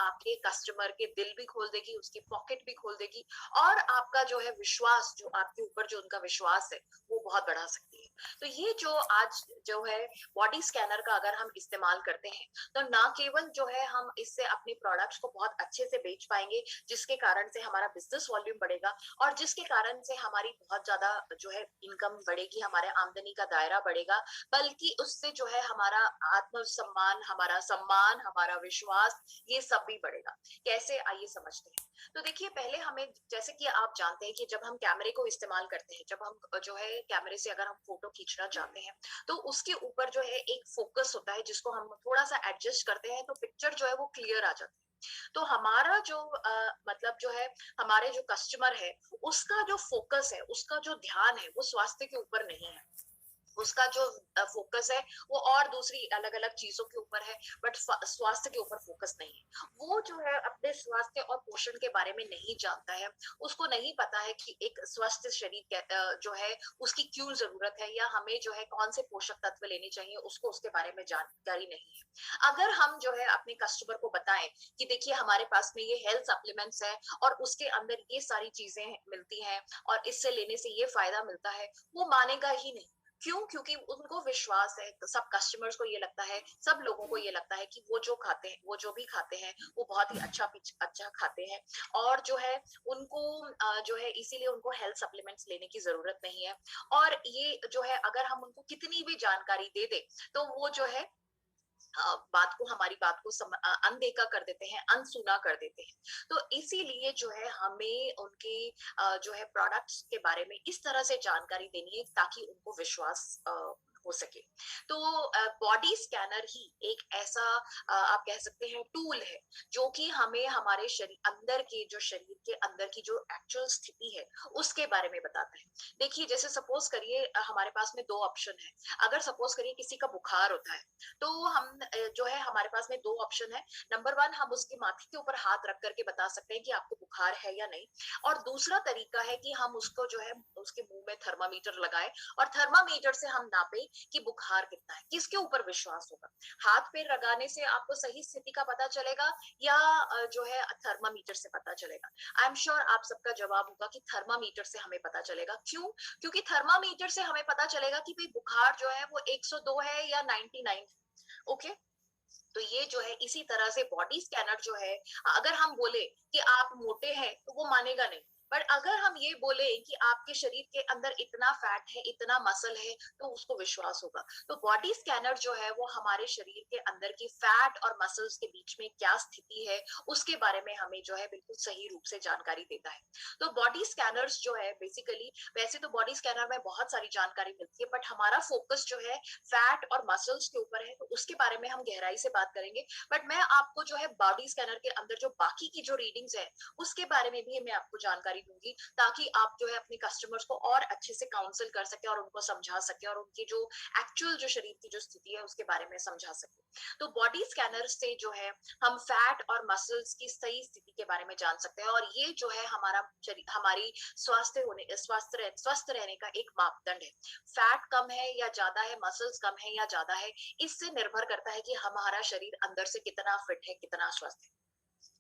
आपके कस्टमर के दिल भी खोल देगी, उसकी पॉकेट भी खोल देगी, और आपका जो है विश्वास, जो आपके ऊपर जो उनका विश्वास है वो बहुत बढ़ा सकती है। तो ये जो आज जो है बॉडी स्कैनर का अगर हम इस्तेमाल करते हैं, तो ना केवल जो है हम इससे अपने प्रोडक्ट्स को बहुत अच्छे से बेच पाएंगे, जिसके कारण से हमारा बिजनेस वॉल्यूम बढ़ेगा, और जिसके कारण से हमारी बहुत ज्यादा जो है इनकम बढ़ेगी, हमारे आमदनी का दायरा बढ़ेगा, बल्कि उससे जो है हमारा आत्मसम्मान, हमारा सम्मान, हमारा विश्वास, ये सब भी बढ़ेगा। कैसे, आइए समझते हैं। तो देखिए, पहले हमें, जैसे कि आप जानते हैं कि जब हम कैमरे को इस्तेमाल करते हैं, जब हम जो है कैमरे से अगर हम फोटो खींचना चाहते हैं, तो उसके ऊपर जो है एक फोकस होता है, जिसको हम थोड़ा सा एडजस्ट करते हैं, तो पिक्चर जो है वो क्लियर आ जाती है। तो हमारा जो मतलब जो है, हमारे जो कस्टमर है, उसका जो फोकस है, उसका जो ध्यान है, वो स्वास्थ्य के ऊपर नहीं है। उसका जो फोकस है वो और दूसरी अलग अलग चीजों के ऊपर है, बट स्वास्थ्य के ऊपर फोकस नहीं है। वो जो है अपने स्वास्थ्य और पोषण के बारे में नहीं जानता है, उसको नहीं पता है कि एक स्वस्थ शरीर जो है उसकी क्यों जरूरत है, या हमें जो है कौन से पोषक तत्व लेने चाहिए, उसको उसके बारे में जानकारी नहीं है। अगर हम जो है अपने कस्टमर को बताएं कि देखिए हमारे पास में ये हेल्थ सप्लीमेंट्स है, और उसके अंदर ये सारी चीजें मिलती हैं, और इससे लेने से ये फायदा मिलता है, वो मानेगा ही नहीं। क्यों? क्योंकि उनको विश्वास है, सब कस्टमर्स को ये लगता है, सब लोगों को ये लगता है कि वो जो खाते हैं, वो जो भी खाते हैं, वो बहुत ही अच्छा खाते हैं, और जो है उनको जो है इसीलिए उनको हेल्थ सप्लीमेंट्स लेने की जरूरत नहीं है। और ये जो है अगर हम उनको कितनी भी जानकारी दे दे, तो वो जो है बात को, हमारी बात को अनदेखा कर देते हैं, अनसुना कर देते हैं। तो इसीलिए जो है हमें उनके जो है प्रोडक्ट्स के बारे में इस तरह से जानकारी देनी है, ताकि उनको विश्वास हो सके। तो बॉडी स्कैनर ही एक ऐसा आप कह सकते हैं टूल है, जो कि हमें हमारे शरीर अंदर के, जो शरीर के अंदर की जो एक्चुअल स्थिति है, उसके बारे में बताता है। देखिए, जैसे सपोज करिए हमारे पास में दो ऑप्शन है। अगर सपोज करिए किसी का बुखार होता है, तो हम जो है हमारे पास में दो ऑप्शन है। नंबर वन, हम उसके माथे के ऊपर हाथ रख करके बता सकते हैं कि आपको बुखार है या नहीं। और दूसरा तरीका है कि हम उसको जो है उसके मुंह में थर्मामीटर लगाए, और थर्मामीटर से हम नापे कि बुखार कितना है। किसके ऊपर विश्वास होगा? हाथ पे लगाने से आपको सही स्थिति का पता चलेगा, या जो है थर्मामीटर से पता चलेगा? आई एम श्योर आप सबका जवाब होगा कि थर्मामीटर से हमें पता चलेगा। क्यों? क्योंकि थर्मामीटर से हमें पता चलेगा कि भाई बुखार जो है वो 102 है या 99 है। ओके, तो ये जो है इसी तरह से बॉडी स्कैनर जो है, अगर हम बोले कि आप मोटे हैं, तो वो मानेगा नहीं। पर अगर हम ये बोले कि आपके शरीर के अंदर इतना फैट है, इतना मसल है, तो उसको विश्वास होगा। तो बॉडी स्कैनर जो है वो हमारे शरीर के अंदर की फैट और मसल्स के बीच में क्या स्थिति है, उसके बारे में हमें जो है बिल्कुल सही रूप से जानकारी देता है। तो बॉडी स्कैनर्स जो है बेसिकली, वैसे तो बॉडी स्कैनर में बहुत सारी जानकारी मिलती है, बट हमारा फोकस जो है फैट और मसल्स के ऊपर है, तो उसके बारे में हम गहराई से बात करेंगे। बट मैं आपको जो है बॉडी स्कैनर के अंदर जो बाकी की जो रीडिंग्स है, उसके बारे में भी मैं आपको जानकारी दूंगी, ताकि आप जो है अपने कस्टमर्स को और अच्छे से काउंसिल कर सके, और उनको समझा सके, और उनकी जो एक्चुअल जो शरीर की जो स्थिति है उसके बारे में समझा सके। तो बॉडी स्कैनर से जो है हम फैट और मसल्स की सही स्थिति के बारे में जान सकते हैं, और ये जो है हमारा हमारी स्वस्थ रहने का एक मापदंड है। फैट कम है या ज्यादा है, मसल्स कम है या ज्यादा है, इससे निर्भर करता है कि हमारा शरीर अंदर से कितना फिट है, कितना स्वस्थ है।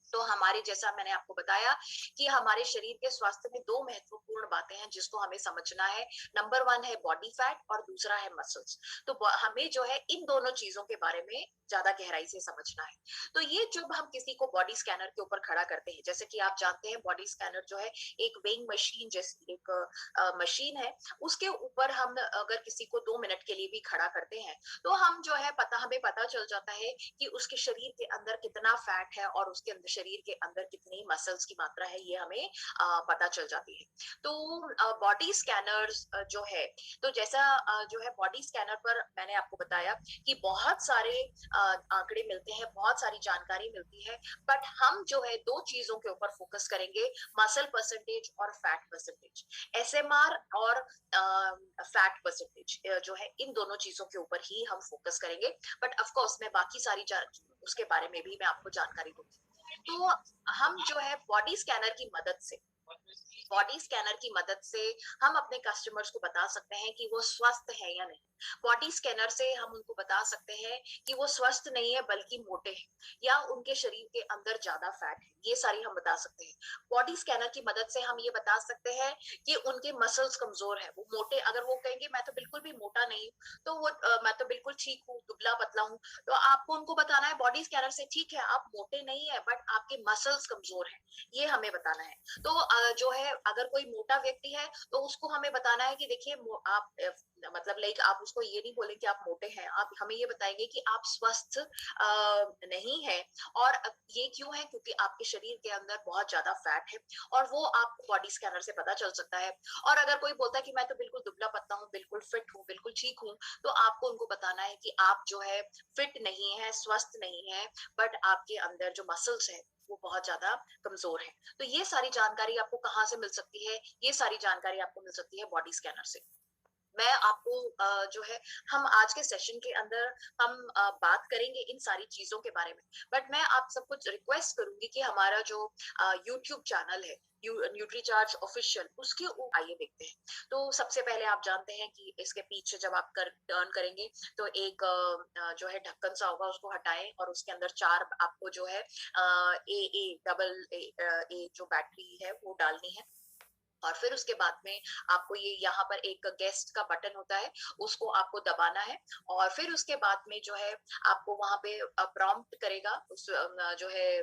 तो हमारे, जैसा मैंने आपको बताया कि हमारे शरीर के स्वास्थ्य में दो महत्वपूर्ण बातें हैं जिसको हमें समझना है। नंबर वन है बॉडी फैट, और दूसरा है मसल्स। तो हमें जो है इन दोनों चीजों के बारे में ज्यादा गहराई से समझना है। तो ये जब हम किसी को बॉडी स्कैनर के ऊपर खड़ा करते हैं, जैसे कि आप जानते हैं बॉडी स्कैनर जो है एक वेइंग मशीन जैसी एक मशीन है, उसके ऊपर हम अगर किसी को 2 मिनट के लिए भी खड़ा करते हैं, तो हम जो है हमें पता चल जाता है कि उसके शरीर के अंदर कितना फैट है, और उसके अंदर शरीर के अंदर कितनी मसल्स की मात्रा है, ये हमें पता चल जाती है। तो बॉडी स्कैनर्स जो है, तो जैसा जो है बॉडी स्कैनर पर मैंने आपको बताया कि बहुत सारे आंकड़े मिलते हैं, बहुत सारी जानकारी मिलती है, बट हम जो है दो चीजों के ऊपर फोकस करेंगे, मसल परसेंटेज और फैट परसेंटेज। एसएमआर और फैट परसेंटेज जो है, इन दोनों चीजों के ऊपर ही हम फोकस करेंगे। बट ऑफ कोर्स मैं बाकी सारी उसके बारे में भी मैं आपको जानकारी दूंगी। तो हम जो है बॉडी स्कैनर की मदद से हम अपने कस्टमर्स को बता सकते हैं कि वो स्वस्थ है या नहीं। बॉडी स्कैनर से हम उनको बता सकते हैं कि वो स्वस्थ नहीं है बल्कि मोटे हैं, या उनके शरीर के अंदर ज्यादा फैट है, ये सारी हम बता सकते हैं। बॉडी स्कैनर की मदद से हम ये बता सकते हैं कि उनके मसल्स कमजोर है, वो मोटे, अगर वो कहेंगे मैं तो बिल्कुल भी मोटा नहीं हूँ, तो वो मैं तो बिल्कुल ठीक हूँ, दुबला पतला हूँ, तो आपको उनको बताना है बॉडी स्कैनर से, ठीक है आप मोटे नहीं है बट आपके मसल्स कमजोर है, ये हमें बताना है। तो जो है अगर कोई मोटा व्यक्ति है तो उसको हमें बताना है कि देखिए आप मतलब लाइक आप उसको ये नहीं बोलेंगे कि आप मोटे हैं, आप हमें ये बताएंगे कि आप स्वस्थ नहीं है, और ये क्यों है, क्योंकि आपके शरीर के अंदर बहुत ज्यादा फैट है, और वो आपको बॉडी स्कैनर से पता चल सकता है। और अगर कोई बोलता है कि मैं तो बिल्कुल दुबला पतला हूँ, बिल्कुल फिट हूँ, बिल्कुल ठीक हूँ, तो आपको उनको बताना है कि आप जो है फिट नहीं है, स्वस्थ नहीं है, बट आपके अंदर जो मसल्स है वो बहुत ज्यादा कमजोर है। तो ये सारी जानकारी आपको कहाँ से मिल सकती है, ये सारी जानकारी आपको मिल सकती है बॉडी स्कैनर से। मैं आपको जो है हम आज के सेशन के अंदर हम बात करेंगे इन सारी चीजों के बारे में, बट मैं आप सबको रिक्वेस्ट करूंगी कि हमारा जो यूट्यूब चैनल है न्यूट्रीचार्ज ऑफिशियल, उसके आइए देखते हैं। तो सबसे पहले आप जानते हैं कि इसके पीछे जब आप टर्न करेंगे तो एक जो है ढक्कन सा होगा, उसको हटाएं और उसके अंदर चार आपको जो है ए जो बैटरी है वो डालनी है। और फिर उसके बाद में आपको ये यहाँ पर एक गेस्ट का बटन होता है, उसको आपको दबाना है। और फिर उसके बाद में जो है आपको वहां पे प्रॉम्प्ट करेगा उस जो है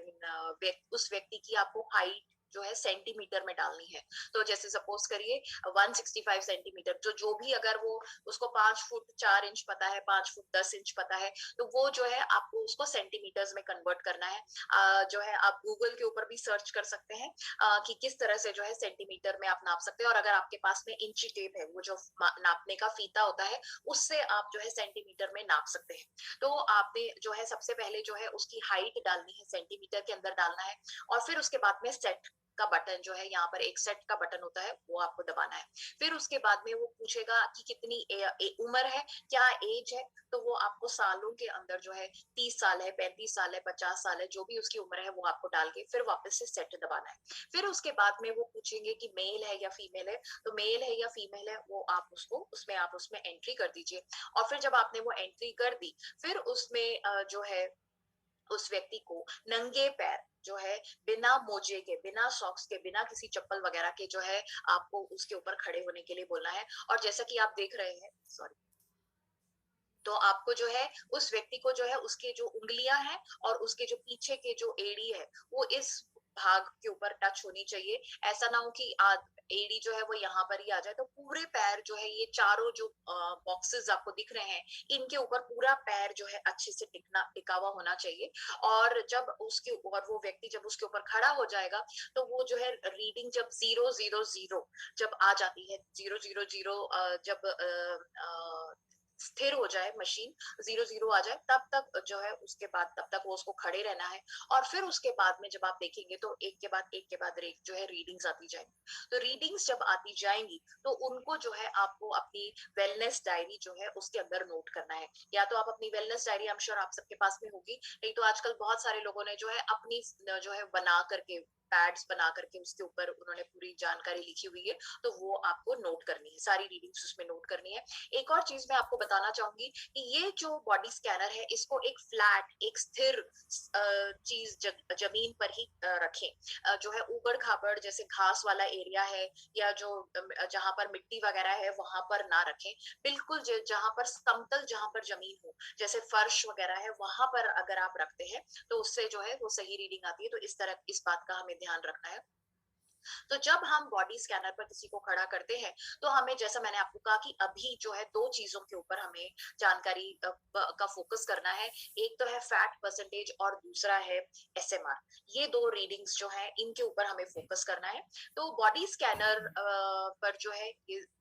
उस व्यक्ति की आपको हाइट जो है सेंटीमीटर में डालनी है। तो जैसे सपोज करिए 165 सेंटीमीटर, जो भी अगर वो उसको 5 फुट 4 इंच पता है, 5 फुट 10 इंच पता है, तो वो जो है आपको उसको सेंटीमीटर्स में कन्वर्ट करना है। जो है आप गूगल के ऊपर भी सर्च कर सकते हैं कि किस तरह से जो है सेंटीमीटर में आप नाप सकते हैं, और अगर आपके पास में इंची टेप है, वो जो नापने का फीता होता है, उससे आप जो है सेंटीमीटर में नाप सकते हैं। तो आपने जो है सबसे पहले जो है उसकी हाइट डालनी है, सेंटीमीटर के अंदर डालना है, और फिर उसके बाद में सेट का बटन जो है, यहाँ पर एक सेट का बटन होता है, वो आपको दबाना है। फिर उसके बाद में वो पूछेगा कि कितनी उम्र है, क्या एज है, तो वो आपको सालों के अंदर जो है 30 साल है, 35 साल है, 50 साल है, जो भी उसकी उम्र है वो आपको डाल के फिर वापस से सेट दबाना है। फिर उसके बाद में वो पूछेंगे कि मेल है या फीमेल है, तो मेल है या फीमेल है वो आप उसमें एंट्री कर दीजिए। और फिर जब आपने वो एंट्री कर दी, फिर उसमें जो है उस व्यक्ति को नंगे पैर जो है बिना मोजे के, बिना सॉक्स के, बिना किसी चप्पल वगैरह के जो है आपको उसके ऊपर खड़े होने के लिए बोलना है। और जैसा कि आप देख रहे हैं, सॉरी, तो आपको जो है उस व्यक्ति को जो है उसके जो उंगलियां हैं और उसके जो पीछे के जो एड़ी है वो इस भाग के ऊपर टच होनी चाहिए। ऐसा ना हो कि एड़ी जो है वो यहाँ पर ही आ जाए। तो पूरे पैर जो है, ये चारों जो बॉक्सेस आपको दिख रहे हैं, इनके ऊपर पूरा पैर जो है अच्छे से टिका हुआ होना चाहिए। और जब उसके और वो व्यक्ति जब उसके ऊपर खड़ा हो जाएगा, तो वो जो है रीडिंग जब 000 जब आ जाती है, 000 जब स्थिर हो जाए मशीन, 0 आ जाए, तब तक जो है उसके बाद तब तक वो उसको खड़े रहना है। और फिर उसके बाद में जब आप देखेंगे तो एक के बाद एक जो है रीडिंग्स आती जाएंगी। तो रीडिंग्स जब आती जाएंगी तो उनको जो है आपको अपनी वेलनेस डायरी जो है उसके अंदर नोट करना है। या तो आप अपनी wellness diary, I am sure आप सबके पास में होगी, नहीं तो आजकल बहुत सारे लोगों ने जो है अपनी जो है बना करके पैड्स बना करके उसके ऊपर उन्होंने पूरी जानकारी लिखी हुई है, तो वो आपको नोट करनी है, सारी रीडिंग्स उसमें नोट करनी है। एक और चीज मैं आपको बताना चाहूंगी कि ये जो बॉडी स्कैनर है, इसको एक फ्लैट, एक स्थिर चीज जमीन पर ही रखें। जो है ऊबड़ खाबड़ जैसे घास वाला एरिया है, या जो जहां पर मिट्टी वगैरह है वहां पर ना रखें। बिल्कुल जहां पर समतल, जहां पर जमीन हो, जैसे फर्श वगैरह है, वहां पर अगर आप रखते हैं तो उससे जो है वो सही रीडिंग आती है। तो इस तरह इस बात का हमें ध्यान रखना है। तो जब हम बॉडी स्कैनर पर किसी को खड़ा करते हैं, तो हमें, जैसा मैंने आपको कहा कि अभी जो है दो चीजों के ऊपर हमें जानकारी का फोकस करना है। एक तो है फैट परसेंटेज और दूसरा है एसएमआर। ये दो रीडिंग्स जो है इनके ऊपर हमें फोकस करना है। तो बॉडी स्कैनर पर जो है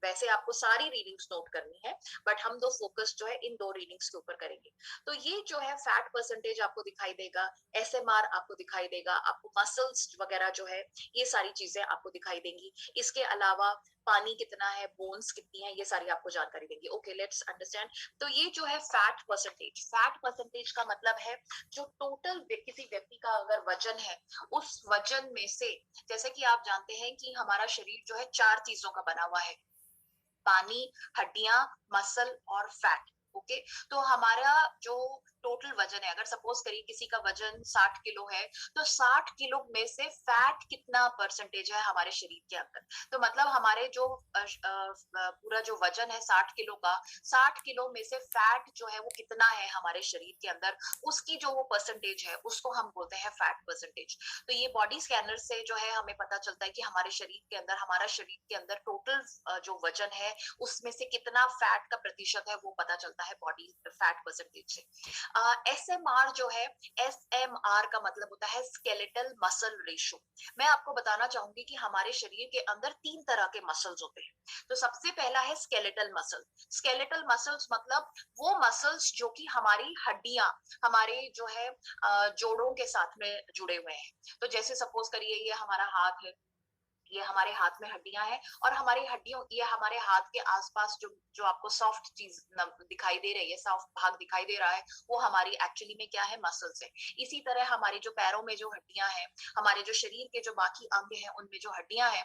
वैसे आपको सारी रीडिंग्स नोट करनी है, बट हम दो फोकस जो है इन दो रीडिंग्स के ऊपर करेंगे। तो ये जो है फैट परसेंटेज आपको दिखाई देगा, एसएमआर आपको दिखाई देगा, आपको मसल्स वगैरह जो है ये सारी चीजें आपको दिखाई देंगी। इसके अलावा पानी कितना है, बोन्स कितनी है, ये सारी आपको जानकारी देंगी। Okay, let's understand. तो ये जो है फैट परसेंटेज का मतलब है जो टोटल किसी व्यक्ति का अगर वजन है, उस वजन में से, जैसे कि आप जानते हैं कि हमारा शरीर जो है चार चीजों का बना हुआ है, पानी, हड्डियां, मसल और फैट। ओके, तो हमारा जो टोटल वजन है, अगर सपोज करिए किसी का वजन 60 किलो है, तो 60 किलो में से फैट कितना परसेंटेज है हमारे शरीर के अंदर। तो मतलब हमारे जो पूरा जो वजन है 60 किलो का, 60 किलो में से फैट जो है वो कितना है हमारे शरीर के अंदर, उसकी जो वो परसेंटेज है उसको हम बोलते हैं फैट परसेंटेज। तो ये बॉडी स्कैनर से जो है हमें पता चलता है कि हमारे शरीर के अंदर, हमारा शरीर के अंदर टोटल जो वजन है उसमें से कितना फैट का प्रतिशत है वो पता चलता है बॉडी फैट परसेंटेज से। एसएमआर जो है, एसएमआर का मतलब होता है स्केलेटल मसल रेशो। मैं आपको बताना चाहूंगी कि हमारे शरीर के अंदर 3 तरह के मसल्स होते हैं। तो सबसे पहला है स्केलेटल मसल। स्केलेटल मसल्स मतलब वो मसल्स जो कि हमारी हड्डियां, हमारे जो है जोड़ों के साथ में जुड़े हुए हैं। तो जैसे सपोज करिए ये हमारा हाथ है, ये हमारे हाथ में हड्डियां हैं, और हमारी हड्डियों, ये हमारे हाथ के आसपास जो जो आपको सॉफ्ट चीज दिखाई दे रही है, सॉफ्ट भाग दिखाई दे रहा है, वो हमारी एक्चुअली में क्या है, मसल्स है। इसी तरह हमारे जो पैरों में जो हड्डियां हैं, हमारे जो शरीर के जो बाकी अंग हैं उनमें जो हड्डियां हैं,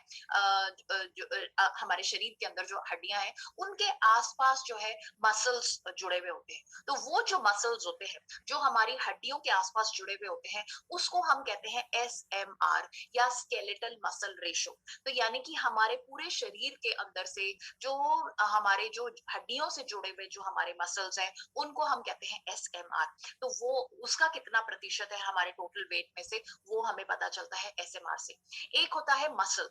हमारे शरीर के अंदर जो हड्डियां हैं उनके आसपास जो है मसल्स जुड़े हुए होते हैं। तो वो जो मसल्स होते हैं जो हमारी हड्डियों के आसपास जुड़े हुए होते हैं, उसको हम कहते हैं एसएमआर या स्केलेटल मसल रेशो। तो यानी कि हमारे पूरे शरीर के अंदर से जो हमारे जो हड्डियों से जुड़े हुए जो हमारे मसल्स हैं उनको हम कहते हैं एसएमआर। तो वो उसका कितना प्रतिशत है हमारे टोटल वेट में से, वो हमें पता चलता है एसएमआर से। एक होता है मसल,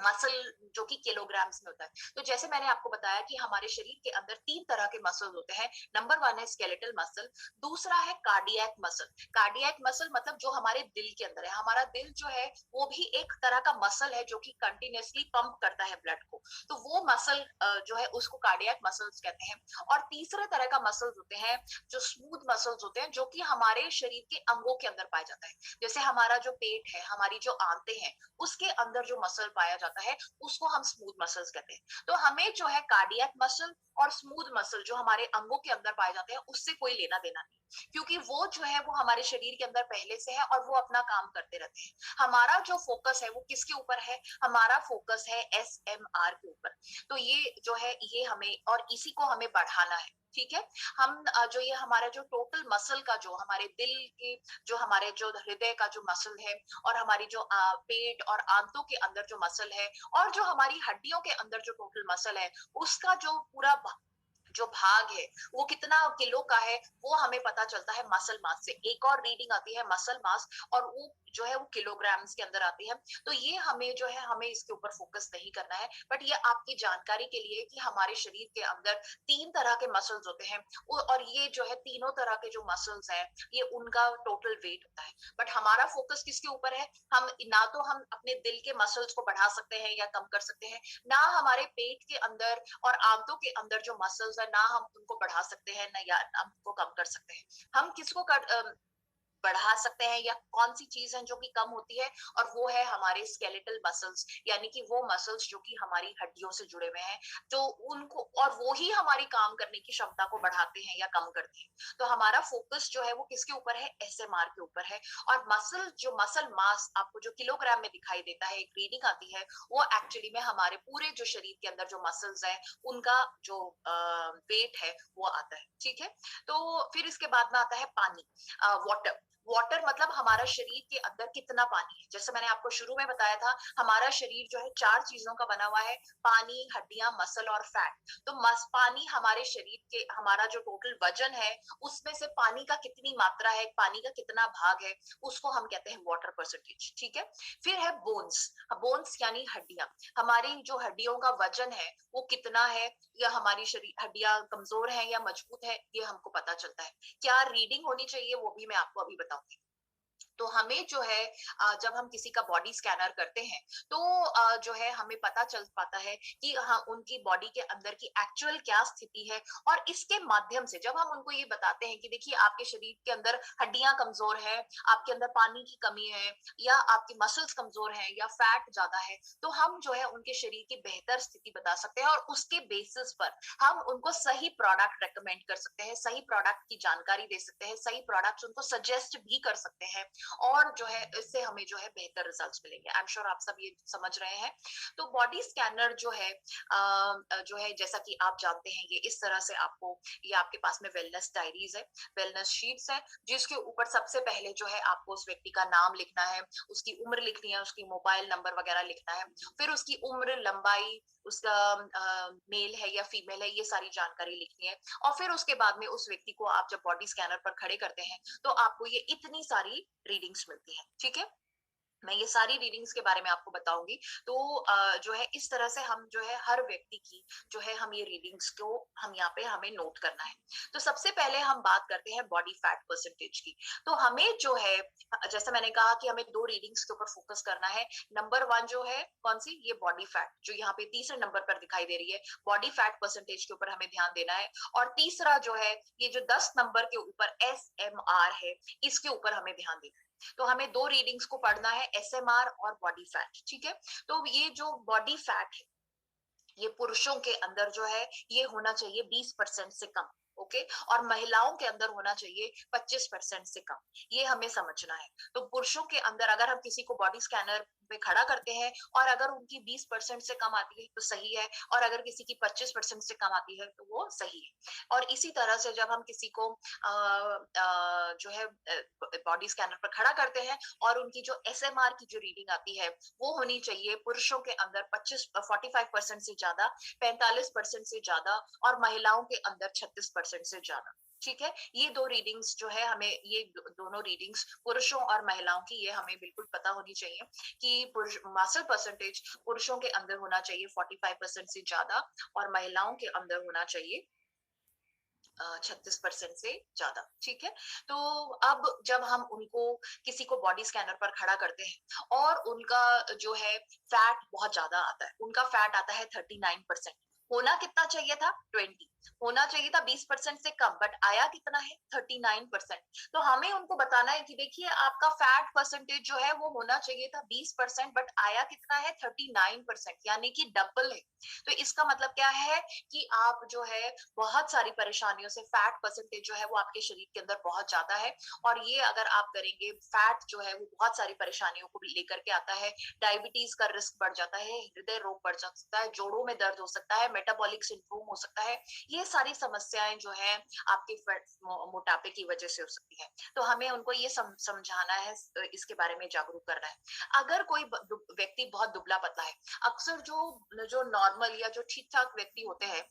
मसल जो कि किलोग्राम्स में होता है। तो जैसे मैंने आपको बताया कि हमारे शरीर के अंदर 3 तरह के मसल होते हैं। नंबर 1 है स्केलेटल मसल, दूसरा है कार्डियक मसल। कार्डियक मसल मतलब जो हमारे दिल के अंदर है। हमारा दिल जो है वो भी एक तरह का मसल है जो कि कंटिन्यूअसली पंप करता है ब्लड को। तो वो मसल जो है उसको कार्डियक मसल्स कहते हैं। और तीसरे तरह का मसल्स होते हैं जो स्मूथ मसल्स होते हैं, जो कि हमारे शरीर के अंगों के अंदर पाया जाता है। जैसे हमारा जो पेट है, हमारी जो आंतें हैं, उसके अंदर जो मसल पाया जाता है उसको हम स्मूथ मसल्स कहते हैं। तो हमें जो है कार्डियक मसल और स्मूथ मसल जो हमारे अंगों के अंदर पाए जाते हैं उससे कोई लेना देना नहीं, क्योंकि वो जो है वो हमारे शरीर के अंदर पहले से है और वो अपना काम करते रहते हैं। हमारा जो फोकस है वो किसके ऊपर है, हमारा फोकस है एसएमआर के ऊपर। तो ये जो है ये हमें, और इसी को हमें बढ़ाना है। ठीक है, हम जो ये हमारा जो टोटल मसल का, जो हमारे दिल के, जो हमारे जो हृदय का जो मसल है, और हमारी जो पेट और आंतों के अंदर जो मसल है, और जो हमारी हड्डियों के अंदर जो टोटल मसल है, उसका जो पूरा जो भाग है वो कितना किलो का है, वो हमें पता चलता है मसल मास से। एक और रीडिंग आती है मसल मास, और वो जो है वो किलोग्राम्स के अंदर आती है। तो ये हमें जो है, हमें इसके ऊपर फोकस नहीं करना है, बट ये आपकी जानकारी के लिए कि हमारे शरीर के अंदर 3 तरह के मसल्स होते हैं, और ये जो है तीनों तरह के जो मसल्स हैं ये उनका टोटल वेट होता है। बट हमारा फोकस किसके ऊपर है, हम ना तो हम अपने दिल के मसल्स को बढ़ा सकते हैं या कम कर सकते हैं, ना हमारे पेट के अंदर और आंतों के अंदर जो मसल्स है, ना हम उनको बढ़ा सकते हैं, ना या हम उनको कम कर सकते हैं। हम किसको बढ़ा सकते हैं, या कौन सी चीज है जो कि कम होती है, और वो है हमारे स्केलेटल मसल्स, यानी कि वो मसल्स जो कि हमारी हड्डियों से जुड़े हुए हैं, तो उनको, और वो ही हमारी काम करने की क्षमता को बढ़ाते हैं या कम करते हैं। तो हमारा फोकस जो है वो किसके ऊपर है, एसएमआर के ऊपर है। और मसल, जो मसल मास आपको जो किलोग्राम में दिखाई देता है, एक रीडिंग आती है, वो एक्चुअली में हमारे पूरे जो शरीर के अंदर जो मसल्स है उनका जो वेट है वो आता है। ठीक है, तो फिर इसके बाद में आता है पानी, वाटर। वाटर मतलब हमारा शरीर के अंदर कितना पानी है। जैसे मैंने आपको शुरू में बताया था, हमारा शरीर जो है 4 चीजों का बना हुआ है, पानी, हड्डियां, मसल और फैट। तो पानी हमारे शरीर के, हमारा जो टोटल वजन है उसमें से पानी का कितनी मात्रा है, पानी का कितना भाग है, उसको हम कहते हैं वाटर परसेंटेज। ठीक है, फिर है बोन्स। बोन्स यानी हड्डियां, हमारी जो हड्डियों का वजन है वो कितना है, या हमारी शरीर हड्डियां कमजोर है या मजबूत है, ये हमको पता चलता है। क्या रीडिंग होनी चाहिए वो भी मैं आपको अभी बताऊंगी। तो हमें जो है जब हम किसी का बॉडी स्कैनर करते हैं, तो जो है हमें पता चल पाता है कि हाँ, उनकी बॉडी के अंदर की एक्चुअल क्या स्थिति है। और इसके माध्यम से जब हम उनको ये बताते हैं कि देखिए आपके शरीर के अंदर हड्डियां कमजोर है, आपके अंदर पानी की कमी है, या आपकी मसल्स कमजोर है, या फैट ज्यादा है, तो हम जो है उनके शरीर की बेहतर स्थिति बता सकते हैं, और उसके बेसिस पर हम उनको सही प्रोडक्ट रेकमेंड कर सकते हैं, सही प्रोडक्ट की जानकारी दे सकते हैं, सही प्रोडक्ट्स उनको सजेस्ट भी कर सकते हैं। और जो है इससे हमें जो है बेहतर रिजल्ट्स मिलेंगे। आई एम श्योर आप सब ये समझ रहे हैं। तो बॉडी स्कैनर जो है जैसा कि आप जानते हैं, ये इस तरह से आपको, ये आपके पास में वेलनेस डायरीज है, वेलनेस शीट्स है, जिसके ऊपर सबसे पहले जो है आपको उस व्यक्ति का नाम लिखना है, उसकी उम्र लिखनी है, उसकी मोबाइल नंबर वगैरह लिखना है, फिर उसकी उम्र, लंबाई, उसका मेल है या फीमेल है, ये सारी जानकारी लिखनी है। और फिर उसके बाद में उस व्यक्ति को आप जब बॉडी स्कैनर पर खड़े करते हैं तो आपको ये इतनी सारी रीडिंग्स मिलती हैं। ठीक है, मैं ये सारी रीडिंग्स के बारे में आपको बताऊंगी। तो जो है इस तरह से हम जो है हर व्यक्ति की जो है हम ये रीडिंग्स को हम यहाँ पे हमें नोट करना है। तो सबसे पहले हम बात करते हैं बॉडी फैट परसेंटेज की। तो हमें जो है, जैसे मैंने कहा कि हमें दो रीडिंग्स के ऊपर फोकस करना है। नंबर वन जो है कौन सी, ये बॉडी फैट जो यहाँ पे तीसरे नंबर पर दिखाई दे रही है, बॉडी फैट परसेंटेज के ऊपर हमें ध्यान देना है। और तीसरा जो है ये जो 10 नंबर के ऊपर SMR है, इसके ऊपर हमें ध्यान देना है। तो हमें दो रीडिंग्स को पढ़ना है, SMR और बॉडी फैट। ठीक है, तो ये जो बॉडी फैट है ये पुरुषों के अंदर जो है ये होना चाहिए 20% से कम। ओके, और महिलाओं के अंदर होना चाहिए 25% से कम। ये हमें समझना है। तो पुरुषों के अंदर अगर हम किसी को बॉडी स्कैनर पे खड़ा करते हैं और अगर उनकी 20% से कम आती है तो सही है, और अगर किसी की 25% से कम आती है तो वो सही है। और इसी तरह से जब हम किसी को जो है बॉडी स्कैनर पर खड़ा करते हैं और उनकी जो SMR की जो रीडिंग आती है वो होनी चाहिए पुरुषों के अंदर 45% से ज्यादा, 45% से ज्यादा, और महिलाओं के अंदर 36% से ज्यादा। ठीक है, ये दो रीडिंग्स जो है हमें, ये दोनों रीडिंग्स पुरुषों और महिलाओं की ये हमें बिल्कुल पता होनी चाहिए कि पुरुष मसल परसेंटेज पुरुषों के अंदर होना चाहिए 45% से ज्यादा, और महिलाओं के अंदर होना चाहिए 36% से ज्यादा। ठीक है, तो अब जब हम उनको किसी को बॉडी स्कैनर पर खड़ा करते हैं और उनका जो है फैट बहुत ज्यादा आता है, उनका फैट आता है 39%, होना कितना चाहिए था 20, होना चाहिए था 20% से कम, बट आया कितना है 39%। तो हमें उनको बताना है कि देखिए आपका फैट परसेंटेज जो है वो होना चाहिए था 20%, बट आया कितना है 39%, यानी कि डबल है। तो इसका मतलब क्या है कि आप जो है बहुत सारी परेशानियों से, फैट परसेंटेज जो है वो आपके शरीर के अंदर बहुत ज्यादा है, और ये अगर आप करेंगे, फैट जो है वो बहुत सारी परेशानियों को भी लेकर के आता है। डायबिटीज का रिस्क बढ़ जाता है, हृदय रोग बढ़ सकता है, जोड़ों में दर्द हो सकता है, मेटाबॉलिक सिंड्रोम हो सकता है। ये सारी समस्याएं जो है आपके मोटापे की वजह से हो सकती है। तो हमें उनको ये समझाना है, इसके बारे में जागरूक करना है। अगर कोई व्यक्ति बहुत दुबला पतला है, अक्सर जो जो नॉर्मल या जो ठीक ठाक व्यक्ति होते हैं,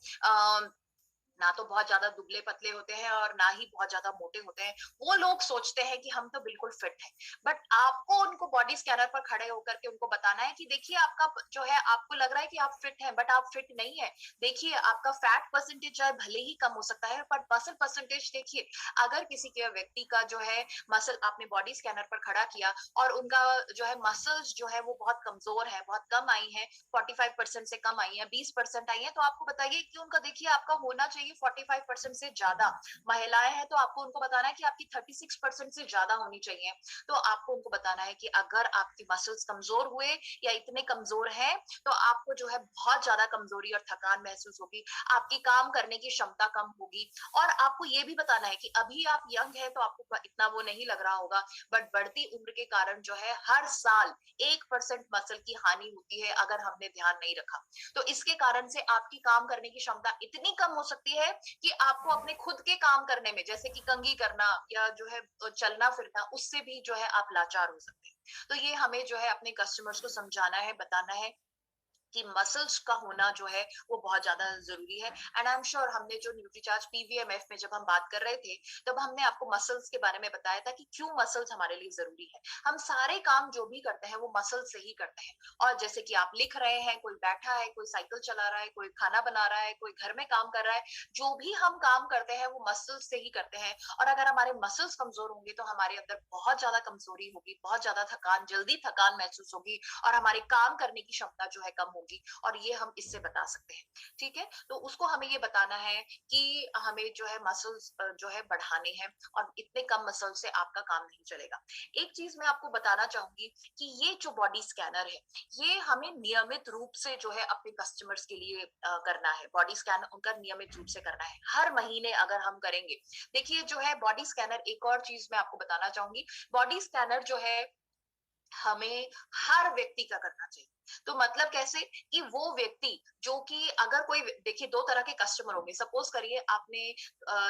ना तो बहुत ज्यादा दुबले पतले होते हैं और ना ही बहुत ज्यादा मोटे होते हैं, वो लोग सोचते हैं कि हम तो बिल्कुल फिट हैं। बट आपको उनको बॉडी स्कैनर पर खड़े होकर के उनको बताना है कि देखिए आपका जो है, आपको लग रहा है कि आप फिट हैं, बट आप फिट नहीं है। देखिए आपका फैट परसेंटेज जो है भले ही कम हो सकता है, बट मसल परसेंटेज देखिए, अगर किसी के व्यक्ति का जो है मसल आपने बॉडी स्कैनर पर खड़ा किया और उनका जो है मसल्स जो है वो बहुत कमजोर है, बहुत कम आई है, 45% से कम आई है, 20% आई है, तो आपको बताइए कि उनका, देखिए आपका होना चाहिए 45% से ज्यादा। महिलाएं हैं तो आपको उनको बताना है कि आपकी 36% से ज्यादा होनी चाहिए। तो आपको उनको बताना है कि अगर आपकी मसल्स कमजोर हुए या इतने कमजोर हैं तो आपको जो है बहुत ज्यादा कमजोरी और थकान महसूस होगी, आपकी काम करने की क्षमता कम होगी। और आपको ये भी बताना है कि अभी आप यंग है तो आपको इतना वो नहीं लग रहा होगा, बट बढ़ती उम्र के कारण जो है हर साल 1% मसल की हानि होती है अगर हमने ध्यान नहीं रखा। तो इसके कारण से आपकी काम करने की क्षमता इतनी कम हो सकती है कि आपको अपने खुद के काम करने में, जैसे कि कंघी करना या जो है चलना फिरना, उससे भी जो है आप लाचार हो सकते हैं। तो ये हमें जो है अपने कस्टमर्स को समझाना है, बताना है कि मसल्स का होना जो है वो बहुत ज्यादा जरूरी है। एंड आई एम श्योर हमने जो न्यूट्रीचार्ज PVMF में जब हम बात कर रहे थे तब हमने आपको मसल्स के बारे में बताया था कि क्यों मसल्स हमारे लिए जरूरी है। हम सारे काम जो भी करते हैं वो मसल से ही करते हैं। और जैसे कि आप लिख रहे हैं, कोई बैठा है, कोई साइकिल चला रहा है, कोई खाना बना रहा है, कोई घर में काम कर रहा है, जो भी हम काम करते हैं वो मसल्स से ही करते हैं। और अगर हमारे मसल्स कमजोर होंगे तो हमारे अंदर बहुत ज्यादा कमजोरी होगी, बहुत ज्यादा थकान, जल्दी थकान महसूस होगी, और हमारे काम करने की क्षमता जो है कम होगी, और ये हम इससे बता सकते हैं। ठीक है, तो उसको हमें ये बताना है कि हमें जो है मसल्स जो है बढ़ाने हैं, और इतने कम मसल से आपका काम नहीं चलेगा। एक चीज मैं आपको बताना चाहूंगी कि ये जो बॉडी स्कैनर है, ये हमें नियमित रूप से जो है अपने कस्टमर्स के लिए करना है। बॉडी स्कैन उनका नियमित रूप से करना है, हर महीने अगर हम करेंगे। देखिए जो है बॉडी स्कैनर, एक और चीज मैं आपको बताना चाहूंगी, बॉडी स्कैनर जो है हमें हर व्यक्ति का करना चाहिए। तो मतलब कैसे, कि वो व्यक्ति जो कि अगर कोई, देखिए दो तरह के कस्टमर होंगे। सपोज करिए आपने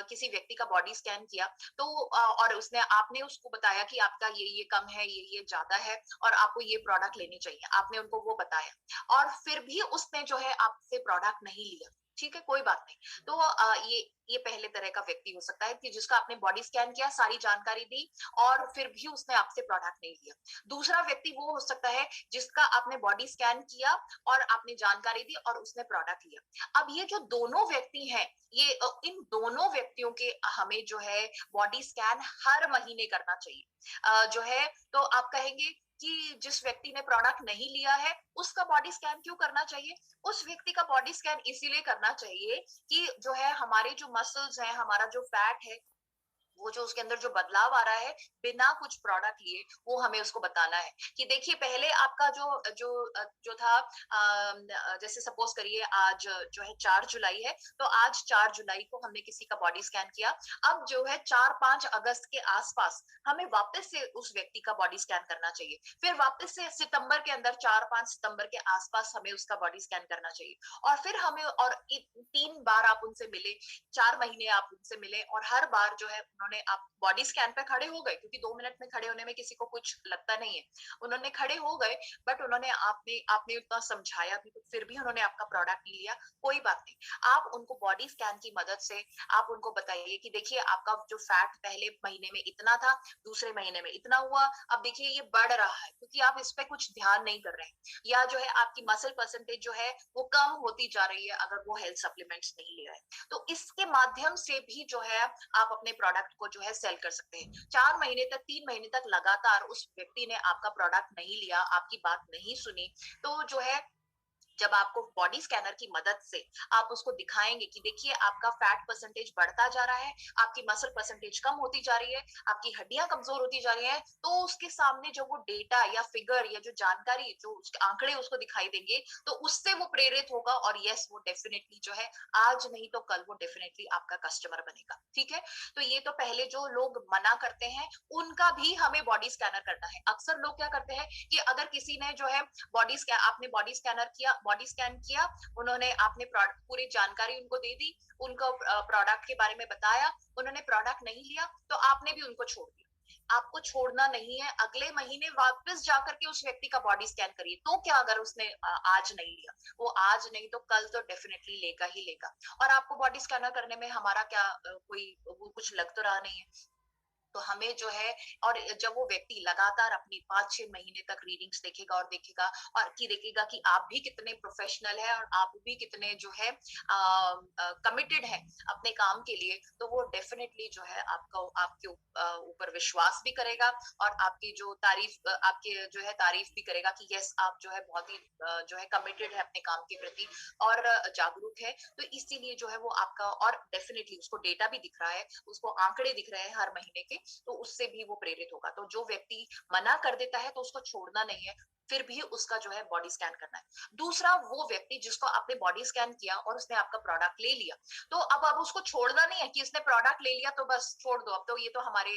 किसी व्यक्ति का बॉडी स्कैन किया, तो और उसने आपने उसको बताया कि आपका ये कम है, ये ज्यादा है, और आपको ये प्रोडक्ट लेनी चाहिए, आपने उनको वो बताया, और फिर भी उसने जो है आपसे प्रोडक्ट नहीं लिया। ठीक है, कोई बात नहीं। तो ये पहले तरह का व्यक्ति हो सकता है कि जिसका आपने बॉडी स्कैन किया, सारी जानकारी दी, और फिर भी उसने आपसे प्रोडक्ट नहीं लिया। दूसरा व्यक्ति वो हो सकता है जिसका आपने बॉडी स्कैन किया और आपने जानकारी दी और उसने प्रोडक्ट लिया। अब ये जो दोनों व्यक्ति हैं, ये इन दोनों व्यक्तियों के हमें जो है बॉडी स्कैन हर महीने करना चाहिए। जो है, तो आप कहेंगे कि जिस व्यक्ति ने प्रोडक्ट नहीं लिया है उसका बॉडी स्कैन क्यों करना चाहिए? उस व्यक्ति का बॉडी स्कैन इसीलिए करना चाहिए कि जो है हमारे जो मसल्स हैं, हमारा जो फैट है, वो जो उसके अंदर जो बदलाव आ रहा है बिना कुछ प्रोडक्ट लिए, वो हमें उसको बताना है। कि देखिए पहले आपका जो जो जो था, जैसे सपोज करिए आज जो है 4 जुलाई है, तो आज 4 जुलाई को हमने किसी का बॉडी स्कैन किया। अब जो है 4-5 अगस्त के आसपास हमें वापस से उस व्यक्ति का बॉडी स्कैन करना चाहिए। फिर वापस से सितंबर के अंदर, 4-5 सितंबर के आसपास हमें उसका बॉडी स्कैन करना चाहिए। और फिर हमें, और 3 बार आप उनसे मिले, 4 महीने आप उनसे मिले, और हर बार जो है उन्होंने, आप बॉडी स्कैन पे खड़े हो गए, क्योंकि 2 मिनट में खड़े होने में किसी को कुछ लगता नहीं है। उन्होंने खड़े हो गए, बट उन्होंने, आपने आपने उतना समझाया भी, तो फिर भी उन्होंने आपका प्रोडक्ट नहीं लिया, कोई बात नहीं। आप उनको बॉडी स्कैन की मदद से आप उनको बताइए कि देखिए आपका जो फैट पहले महीने में इतना था, दूसरे महीने में इतना हुआ, अब देखिए ये बढ़ रहा है, क्योंकि आप इस पे कुछ ध्यान नहीं कर रहे हैं। या जो है आपकी मसल परसेंटेज जो है वो कम होती जा रही है, अगर वो हेल्थ सप्लीमेंट्स नहीं ले रहे हैं। तो इसके माध्यम से भी जो है आप अपने प्रोडक्ट को जो है सेल कर सकते हैं। 4 महीने तक, 3 महीने तक लगातार उस व्यक्ति ने आपका प्रोडक्ट नहीं लिया, आपकी बात नहीं सुनी, तो जो है जब आपको बॉडी स्कैनर की मदद से आप उसको दिखाएंगे कि देखिए आपका फैट परसेंटेज बढ़ता जा रहा है, आपकी मसल परसेंटेज कम होती जा रही है, आपकी हड्डियां कमजोर होती जा रही हैं, तो उसके सामने जो वो डेटा या फिगर या जो जानकारी, जो उसके आंकड़े उसको दिखाई देंगे, तो उससे वो प्रेरित होगा, और यस वो डेफिनेटली जो है आज नहीं तो कल वो डेफिनेटली आपका कस्टमर बनेगा। ठीक है, तो ये तो पहले जो लोग मना करते हैं उनका भी हमें बॉडी स्कैनर करना है। अक्सर लोग क्या करते हैं कि अगर किसी ने जो है आपने बॉडी स्कैनर किया, बॉडी स्कैन किया, उन्होंने, आपने पूरी जानकारी उनको दे दी, उनको प्रोडक्ट के बारे में बताया, उन्होंने प्रोडक्ट नहीं लिया, तो आपने भी उनको छोड़ दिया। आपको छोड़ना नहीं है, अगले महीने वापस जाकर के उस व्यक्ति का बॉडी स्कैन करिए। तो क्या अगर उसने आज नहीं लिया, वो आज नहीं तो कल तो डेफिनेटली लेगा ही लेगा। और आपको बॉडी स्कैनर करने में हमारा क्या कोई कुछ लग तो रहा नहीं है। तो हमें जो है, और जब वो व्यक्ति लगातार अपनी 5-6 महीने तक रीडिंग्स देखेगा, और देखेगा, और कि देखेगा कि आप भी कितने प्रोफेशनल है, और आप भी कितने जो है कमिटेड है अपने काम के लिए, तो वो डेफिनेटली जो है आपको, आपके ऊपर विश्वास भी करेगा, और आपकी जो तारीफ, आपके जो है तारीफ भी करेगा कि यस आप जो है बहुत ही जो है कमिटेड है अपने काम के प्रति, और जागरूक है। तो इसीलिए जो है वो आपका, और डेफिनेटली उसको डेटा भी दिख रहा है, उसको आंकड़े दिख रहे हैं हर महीने के, तो उससे भी वो प्रेरित होगा। तो जो व्यक्ति मना कर देता है तो उसको छोड़ना नहीं है, फिर भी उसका जो है बॉडी स्कैन करना है। दूसरा वो व्यक्ति जिसको आपने बॉडी स्कैन किया और उसने आपका प्रोडक्ट ले लिया, तो अब उसको छोड़ना नहीं है कि इसने प्रोडक्ट ले लिया तो बस छोड़ दो, अब तो ये तो हमारे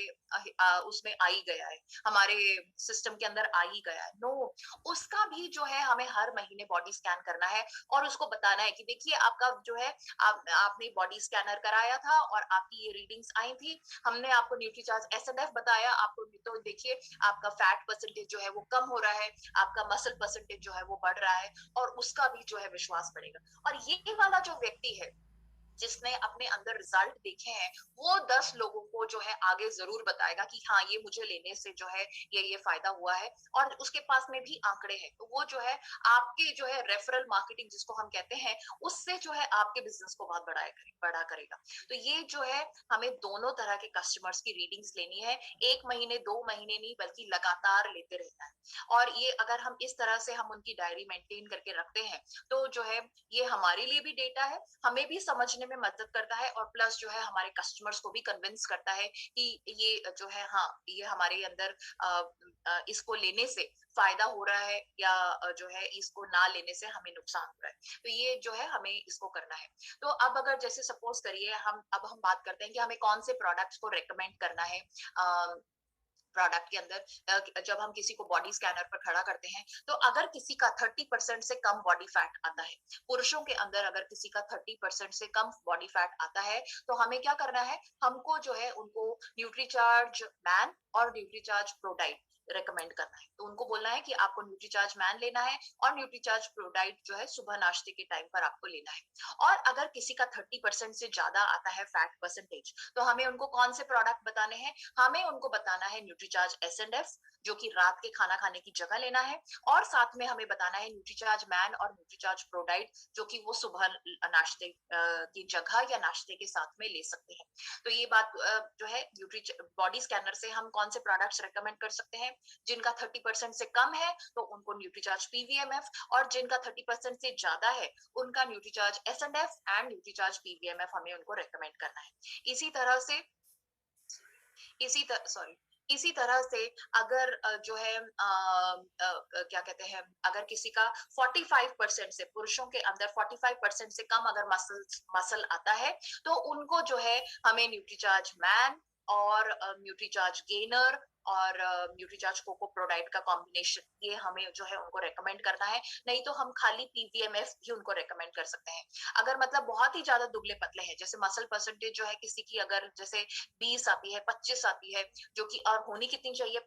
उसमें आ ही गया है, हमारे सिस्टम के अंदर आ ही गया है। नो, उसका भी जो है हमें हर महीने बॉडी स्कैन करना है, और उसको बताना है कि देखिए आपका जो है, आपने बॉडी स्कैनर कराया था और आपकी ये रीडिंग्स आई थी, हमने आपको न्यूट्रीचार्ज एसएनएफ बताया आपको, तो देखिए आपका फैट परसेंटेज जो है वो कम हो रहा है, आपका मसल परसेंटेज जो है वो बढ़ रहा है, और उसका भी जो है विश्वास बढ़ेगा। और ये वाला जो व्यक्ति है जिसने अपने अंदर रिजल्ट देखे हैं, वो 10 लोगों वो जो है आगे जरूर बताएगा कि हाँ ये मुझे लेने से जो है ये फायदा हुआ है, और उसके पास में भी आंकड़े हैं, तो वो जो है आपके जो है रेफरल मार्केटिंग जिसको हम कहते हैं, उससे जो है आपके बिजनेस को बहुत बड़ा करेगा। तो ये जो है हमें दोनों तरह के कस्टमर्स की रीडिंग्स लेनी है, 1 महीने 2 महीने नहीं बल्कि लगातार लेते रहना है। और ये अगर हम इस तरह से हम उनकी डायरी मेंटेन करके रखते हैं, तो जो है ये हमारे लिए भी डेटा है, हमें भी समझने में मदद करता है, और प्लस जो है हमारे कस्टमर्स को भी कन्विंस करता है कि ये जो है हाँ ये हमारे अंदर इसको लेने से फायदा हो रहा है, या जो है इसको ना लेने से हमें नुकसान हो रहा है। तो ये जो है हमें इसको करना है। तो अब अगर जैसे सपोज करिए हम बात करते हैं कि हमें कौन से प्रोडक्ट्स को रेकमेंड करना है प्रोडक्ट के अंदर। जब हम किसी को बॉडी स्कैनर पर खड़ा करते हैं, तो अगर किसी का 30% से कम बॉडी फैट आता है, पुरुषों के अंदर अगर किसी का 30% से कम बॉडी फैट आता है, तो हमें क्या करना है, हमको जो है उनको न्यूट्रीचार्ज मैन और न्यूट्रीचार्ज प्रोडाइट रेकमेंड करना है। तो उनको बोलना है कि आपको न्यूट्रीचार्ज मैन लेना है और न्यूट्रीचार्ज प्रोडाइट जो है सुबह नाश्ते के टाइम पर आपको लेना है। और अगर किसी का 30% से ज्यादा आता है फैट परसेंटेज, तो हमें उनको कौन से प्रोडक्ट बताने हैं, हमें उनको बताना है न्यूट्रीचार्ज एस एंड एफ, जो कि रात के खाना खाने की जगह लेना है, और साथ में हमें बताना है न्यूट्रीचार्ज मैन और न्यूट्रीचार्ज प्रोडाइट, जो कि वो सुबह नाश्ते की जगह या नाश्ते के साथ में ले सकते हैं। तो ये बात जो है बॉडी स्कैनर से हम कौन से प्रोडक्ट्स रेकमेंड कर सकते हैं, जिनका 30% से कम है तो उनको न्यूट्रीचार्ज पीवीएमएफ, और जिनका 30% से ज्यादा है उनका Nutricharge S and F and Nutricharge PVMF हमें उनको रेकमेंड करना है। इसी तरह से इसी तरह से अगर जो है क्या कहते हैं, अगर किसी का 45% से, पुरुषों के अंदर 45% से कम अगर मसल आता है, तो उनको जो है हमें न्यूट्रीचार्ज मैन और न्यूट्रीचार्ज गेनर और न्यूट्रीचार्ज कोको प्रोडाइट का कॉम्बिनेशन, ये हमें जो है उनको रेकमेंड करना है। नहीं तो हम खाली पीवीएमएफ भी उनको रेकमेंड कर सकते हैं। अगर मतलब बहुत ही ज्यादा दुबले पतले हैं, जैसे मसल परसेंटेज जो है किसी की अगर जैसे 20 आती है, 25 आती है, जो कि और होनी कितनी चाहिए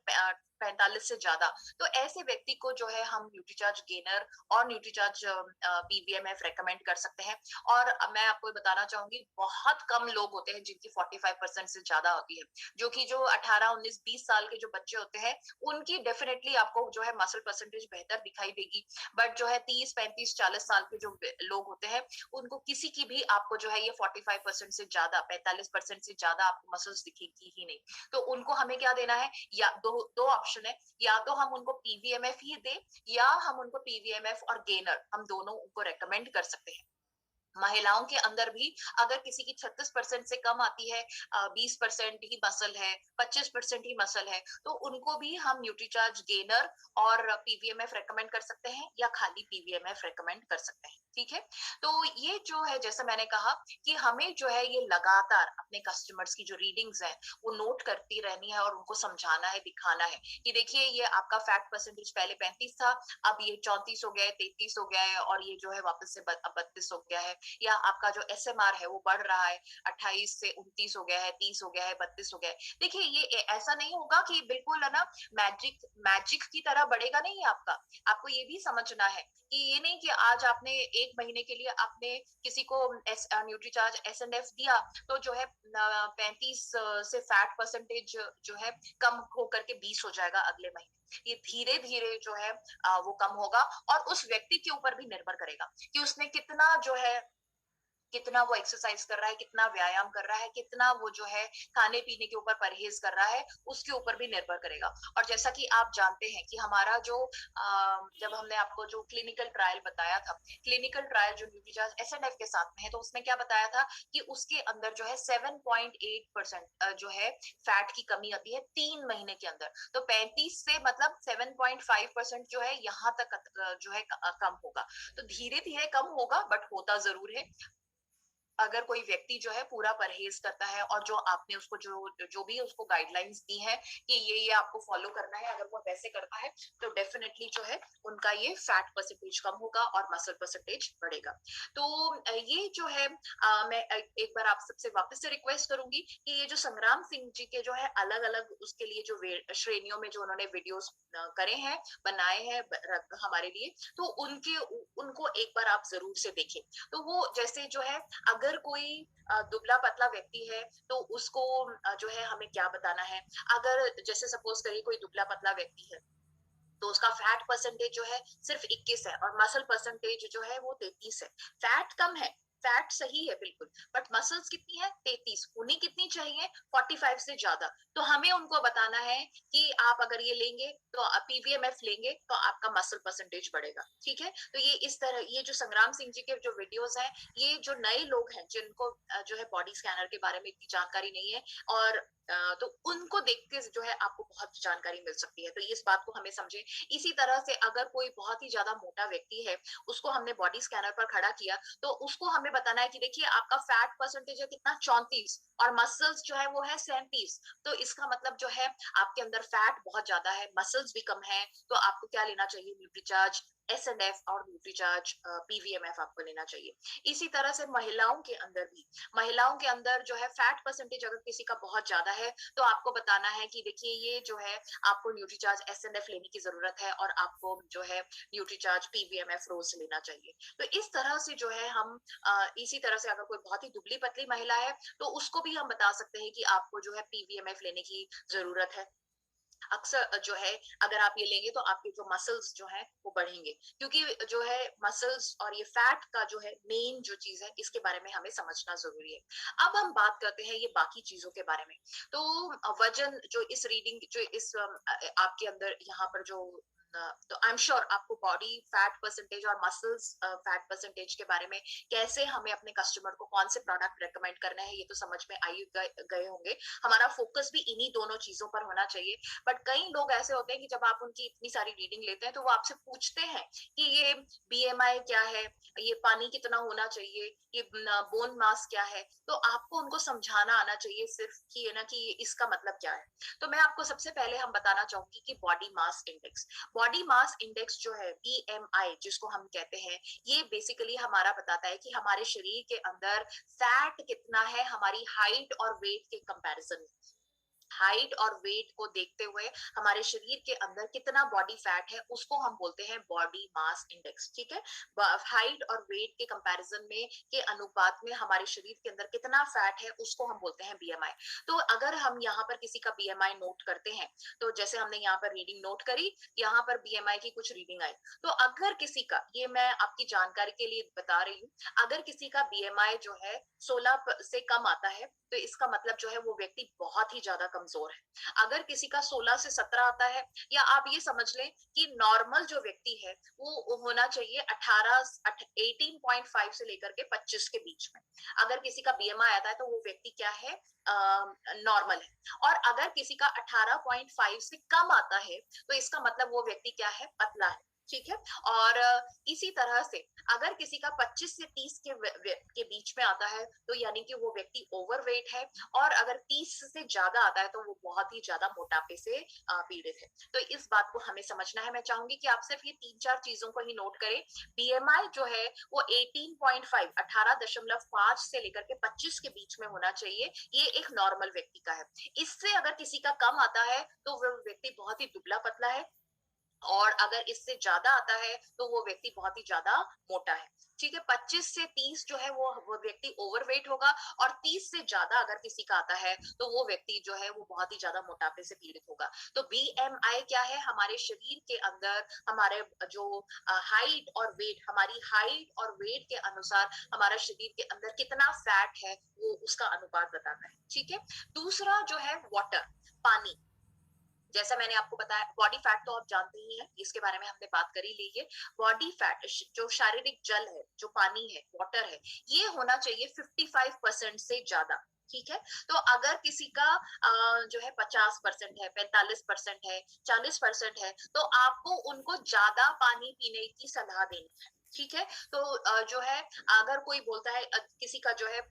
45 से ज्यादा, तो ऐसे व्यक्ति को जो है हम न्यूट्रीचार्ज गेनर और न्यूट्रीचार्ज पीवीएमएफ रेकमेंड कर सकते हैं। और मैं आपको बताना चाहूंगी, बहुत कम लोग होते हैं जिनकी 45% से ज्यादा होती है, जो कि जो 18 19 20 साल के जो बच्चे होते हैं, उनकी डेफिनेटली आपको जो है मसल परसेंटेज बेहतर दिखाई देगी। बट जो है 30 35 40 साल के जो लोग होते हैं, उनको किसी की भी आपको जो है ये 45% से ज्यादा, 45% से ज्यादा आपको मसल्स दिखेगी ही नहीं। तो उनको हमें क्या देना है, या दो दो ऑप्शन है, या तो हम उनको पीवीएमएफ ही दे, या हम उनको पीवीएमएफ और गेनर, हम दोनों उनको रेकमेंड कर सकते हैं। महिलाओं के अंदर भी अगर किसी की 36% से कम आती है, 20% ही मसल है, 25% ही मसल है, तो उनको भी हम न्यूट्रीचार्ज गेनर और पीवीएमएफ रेकमेंड कर सकते हैं, या खाली पीवीएमएफ रेकमेंड कर सकते हैं। ठीक है। तो ये जो है, जैसा मैंने कहा कि हमें जो है ये लगातार अपने कस्टमर्स की जो रीडिंग्स हैं वो नोट करती रहनी है, और उनको समझाना है, दिखाना है कि देखिए ये आपका फैट परसेंटेज पहले 35 था, अब ये 34 हो गया है, 33 हो गया है, और ये जो है वापस से 32 हो गया है। या आपका जो एसएमआर है वो बढ़ रहा है, 28 से 29 हो गया है, 30 हो गया है, 32 हो गया है। देखिए ये ऐसा नहीं होगा कि बिल्कुल है ना मैजिक मैजिक की तरह बढ़ेगा नहीं है आपका। आपको ये भी समझना है कि ये नहीं कि आज आपने 1 महीने के लिए आपने किसी को न्यूट्रीचार्ज एस एंड एफ दिया, तो जो है 35 से फैट परसेंटेज जो है कम होकर के 20 हो जाएगा अगले महीने। ये धीरे धीरे जो है वो कम होगा, और उस व्यक्ति के ऊपर भी निर्भर करेगा कि उसने कितना जो है, कितना वो एक्सरसाइज कर रहा है, कितना व्यायाम कर रहा है, कितना वो जो है खाने पीने के ऊपर परहेज कर रहा है, उसके ऊपर भी निर्भर करेगा। और जैसा कि आप जानते हैं कि हमारा जो जब हमने आपको जो क्लिनिकल ट्रायल बताया था, क्लिनिकल ट्रायल जो न्यूट्रीचार्ज एसएनएफ के साथ में है, तो उसमें क्या बताया था कि उसके अंदर जो है 7.8% जो है फैट की कमी आती है 3 महीने के अंदर। तो 35 से मतलब 7.5% जो है यहाँ तक जो है कम होगा। तो धीरे धीरे कम होगा, बट होता जरूर है अगर कोई व्यक्ति जो है पूरा परहेज करता है, और जो आपने उसको जो भी उसको गाइडलाइंस दी है कि ये आपको फॉलो करना है, अगर वो वैसे करता है, तो डेफिनेटली जो है उनका ये फैट परसेंटेज कम होगा और मसल परसेंटेज बढ़ेगा। तो ये जो है मैं एक बार आप सबसे वापस से रिक्वेस्ट करूंगी कि ये जो संग्राम सिंह जी के जो है अलग अलग उसके लिए जो श्रेणियों में जो उन्होंने वीडियोस करे हैं, बनाए हैं हमारे लिए, तो उनको एक बार आप जरूर से देखें। तो वो जैसे जो है, अगर अगर कोई दुबला पतला व्यक्ति है तो उसको जो है हमें क्या बताना है। अगर जैसे सपोज करिए कोई दुबला पतला व्यक्ति है तो उसका फैट परसेंटेज जो है सिर्फ 21 है और मसल परसेंटेज जो है वो 33 है। फैट कम है, फैट सही है बिल्कुल, बट मसल्स कितनी है 33, होनी कितनी चाहिए 45 से ज्यादा। तो हमें उनको बताना है कि आप अगर ये लेंगे तो पीवीएमएफ लेंगे तो आपका मसल परसेंटेज बढ़ेगा। ठीक है, तो ये इस तरह ये जो संग्राम सिंह जी के जो वीडियोस हैं, ये जो नए लोग हैं जिनको जो है बॉडी स्कैनर के बारे में इतनी जानकारी नहीं है और तो उनको देख के जो है आपको बहुत जानकारी मिल सकती है, तो इस बात को हमें समझे। इसी तरह से अगर कोई बहुत ही ज्यादा मोटा व्यक्ति है, उसको हमने बॉडी स्कैनर पर खड़ा किया तो उसको हमें बताना है कि देखिए आपका फैट परसेंटेज है कितना 34 और मसल्स जो है वो है 37। तो इसका मतलब जो है आपके अंदर फैट बहुत ज्यादा है, मसल्स भी कम है, तो आपको क्या लेना चाहिए, न्यूट्रीचार्ज एसएनएफ और न्यूट्रीचार्ज पीवीएमएफ आपको लेना चाहिए। इसी तरह से महिलाओं के अंदर भी, महिलाओं के अंदर जो है फैट परसेंटेज अगर किसी का बहुत ज्यादा है तो आपको बताना है कि देखिए ये जो है आपको न्यूट्रीचार्ज एसएनएफ लेने की जरूरत है और आपको जो है न्यूट्रीचार्ज पीवीएमएफ रोज लेना चाहिए। तो इस तरह से जो है हम इसी तरह से अगर कोई बहुत ही दुबली पतली महिला है तो उसको भी हम बता सकते हैं कि आपको जो है पीवीएमएफ लेने की जरूरत है। अक्सर जो है अगर आप ये लेंगे तो आपके जो मसल्स जो है वो बढ़ेंगे, क्योंकि जो है मसल्स और ये फैट का जो है मेन जो चीज है इसके बारे में हमें समझना जरूरी है। अब हम बात करते हैं ये बाकी चीजों के बारे में। तो वजन जो इस रीडिंग जो इस आपके अंदर यहाँ पर जो तो आई एम श्योर आपको बॉडी फैट परसेंटेज और मसल्स फैट परसेंटेज के बारे में कैसे हमें अपने कस्टमर को कौन से प्रोडक्ट रेकमेंड करना है ये तो समझ में आई गए होंगे। हमारा फोकस भी इन्हीं दोनों चीजों पर होना चाहिए। बट कई लोग ऐसे होते हैं कि जब आप उनकी इतनी सारी रीडिंग लेते हैं तो वो आपसे पूछते हैं कि ये बीएमआई क्या है, ये पानी कितना होना चाहिए, ये बोन मास क्या है। तो आपको उनको समझाना आना चाहिए सिर्फ कि ये ना कि ये इसका मतलब क्या है। तो मैं आपको सबसे पहले हम बताना चाहूंगी कि body mass index, body mass index जो है बीएमआई जिसको हम कहते हैं, ये बेसिकली हमारा बताता है कि हमारे शरीर के अंदर फैट कितना है हमारी हाइट और वेट के कंपैरिजन में। हाइट और वेट को देखते हुए हमारे शरीर के अंदर कितना बॉडी फैट है उसको हम बोलते हैं बॉडी मास इंडेक्स। ठीक है, हाइट और वेट के कंपैरिजन में के अनुपात में हमारे शरीर के अंदर कितना फैट है उसको हम बोलते हैं बीएमआई। तो अगर हम यहाँ पर किसी का बीएमआई नोट करते हैं तो जैसे हमने यहाँ पर रीडिंग नोट करी, यहाँ पर बीएमआई की कुछ रीडिंग आई, तो अगर किसी का, ये मैं आपकी जानकारी के लिए बता रही हूँ, अगर किसी का बीएमआई जो है 16 से कम आता है तो इसका मतलब जो है वो व्यक्ति बहुत ही ज्यादा कमजोर है। अगर किसी का 16 से 17 आता है, या आप ये समझ लें कि नॉर्मल जो व्यक्ति है वो होना चाहिए 18.5 से लेकर के 25 के बीच में। अगर किसी का बीएमआई आता है तो वो व्यक्ति क्या है, नॉर्मल है। और अगर किसी का 18.5 से कम आता है तो इसका मतलब वो व्यक्ति क्या है, पतला है। ठीक है, और इसी तरह से अगर किसी का 25 से 30 के बीच में आता है तो यानी कि वो व्यक्ति ओवरवेट है, और अगर 30 से ज्यादा आता है तो वो बहुत ही ज्यादा मोटापे से पीड़ित है। तो इस बात को हमें समझना है। मैं चाहूंगी कि आप सिर्फ ये 3-4 चीजों को ही नोट करें। बीएमआई जो है वो 18.5 18.5 से लेकर के 25 के बीच में होना चाहिए, ये एक नॉर्मल व्यक्ति का है। इससे अगर किसी का कम आता है तो वो व्यक्ति बहुत ही दुबला पतला है, और अगर इससे ज्यादा आता है तो वो व्यक्ति बहुत ही ज्यादा मोटा है। ठीक है, 25 से 30 जो है वो व्यक्ति ओवरवेट होगा, और 30 से ज्यादा अगर किसी का आता है तो वो व्यक्ति जो है वो बहुत ही ज्यादा मोटापे से पीड़ित होगा। तो बीएमआई क्या है, हमारे शरीर के अंदर हमारे जो हाइट और वेट, हमारी हाइट और वेट के अनुसार हमारा शरीर के अंदर कितना फैट है वो उसका अनुपात बताता है। ठीक है, दूसरा जो है वाटर, पानी। जैसा मैंने आपको बताया, बॉडी फैट तो आप जानते ही हैं, इसके बारे में हमने बात कर ही ली है। बॉडी फैट जो शारीरिक जल है, जो पानी है, वाटर है, ये होना चाहिए 55% से ज्यादा। ठीक है, तो अगर किसी का जो है 50% है, 45% है, 40% है, तो आपको उनको ज्यादा पानी पीने की सलाह देनी है। ठीक है, तो जो है अगर कोई बोलता है किसी का जो है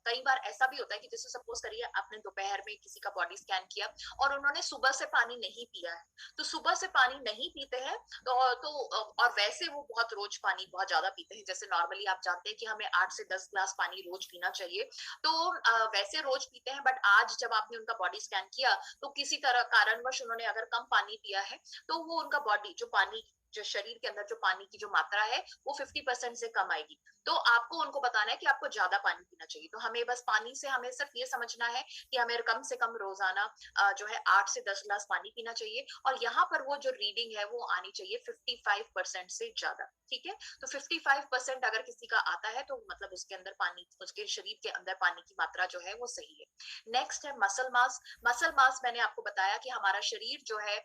कई बार ऐसा भी होता है कि जैसे सपोज करिए आपने दोपहर में किसी का बॉडी स्कैन किया और उन्होंने सुबह से पानी नहीं पिया है, तो सुबह से पानी नहीं पीते हैं तो और वैसे वो बहुत रोज पानी बहुत ज्यादा पीते हैं, जैसे नॉर्मली आप जानते हैं कि हमें 8 से 10 ग्लास पानी रोज पीना चाहिए, तो वैसे रोज पीते हैं। बट आज जब आपने उनका बॉडी स्कैन किया तो किसी तरह कारणवश उन्होंने अगर कम पानी पिया है तो वो उनका बॉडी जो पानी जो शरीर के अंदर जो पानी की जो मात्रा है वो 50% से कम आएगी। तो आपको उनको बताना है कि आपको ज्यादा पानी पीना चाहिए। तो हमें बस पानी से हमें सिर्फ ये समझना है कि हमें कम से कम रोजाना जो है 8 से 10 गिलास पानी पीना चाहिए, और यहाँ पर वो जो रीडिंग है वो आनी चाहिए 55% से ज्यादा। ठीक है, तो 55% अगर किसी का आता है तो मतलब उसके अंदर पानी, उसके शरीर के अंदर पानी की मात्रा जो है वो सही है। नेक्स्ट है मसल मास। मसल मास मैंने आपको बताया कि हमारा शरीर जो है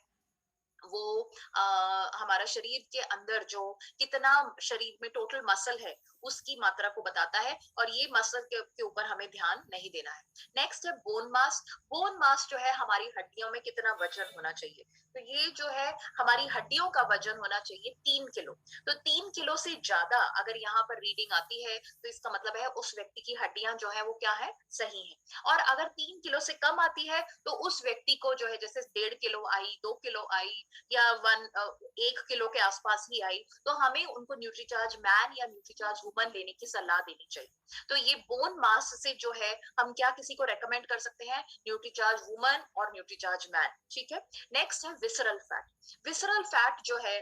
वो हमारा शरीर के अंदर जो कितना शरीर में टोटल मसल है उसकी मात्रा को बताता है, और ये मसल के ऊपर हमें ध्यान नहीं देना है। नेक्स्ट है बोन मास। बोन मास जो है हमारी हड्डियों में कितना वजन होना चाहिए, तो ये जो है हमारी हड्डियों का वजन होना चाहिए 3 किलो। तो 3 किलो से ज्यादा अगर यहाँ पर रीडिंग आती है तो इसका मतलब है उस व्यक्ति की हड्डियां जो है वो क्या है, सही है। और अगर 3 किलो से कम आती है तो उस व्यक्ति को जो है जैसे 1.5 किलो आई, 2 किलो आई, या 1 किलो के आसपास ही आई, तो हमें उनको न्यूट्रीचार्ज मैन या न्यूट्रीचार्ज वुमन लेने की सलाह देनी चाहिए। तो ये बोन मास से जो है हम क्या किसी को रेकमेंड कर सकते हैं, न्यूट्रीचार्ज वुमन और न्यूट्रीचार्ज मैन। ठीक है, नेक्स्ट है विसरल फैट। विसरल फैट जो है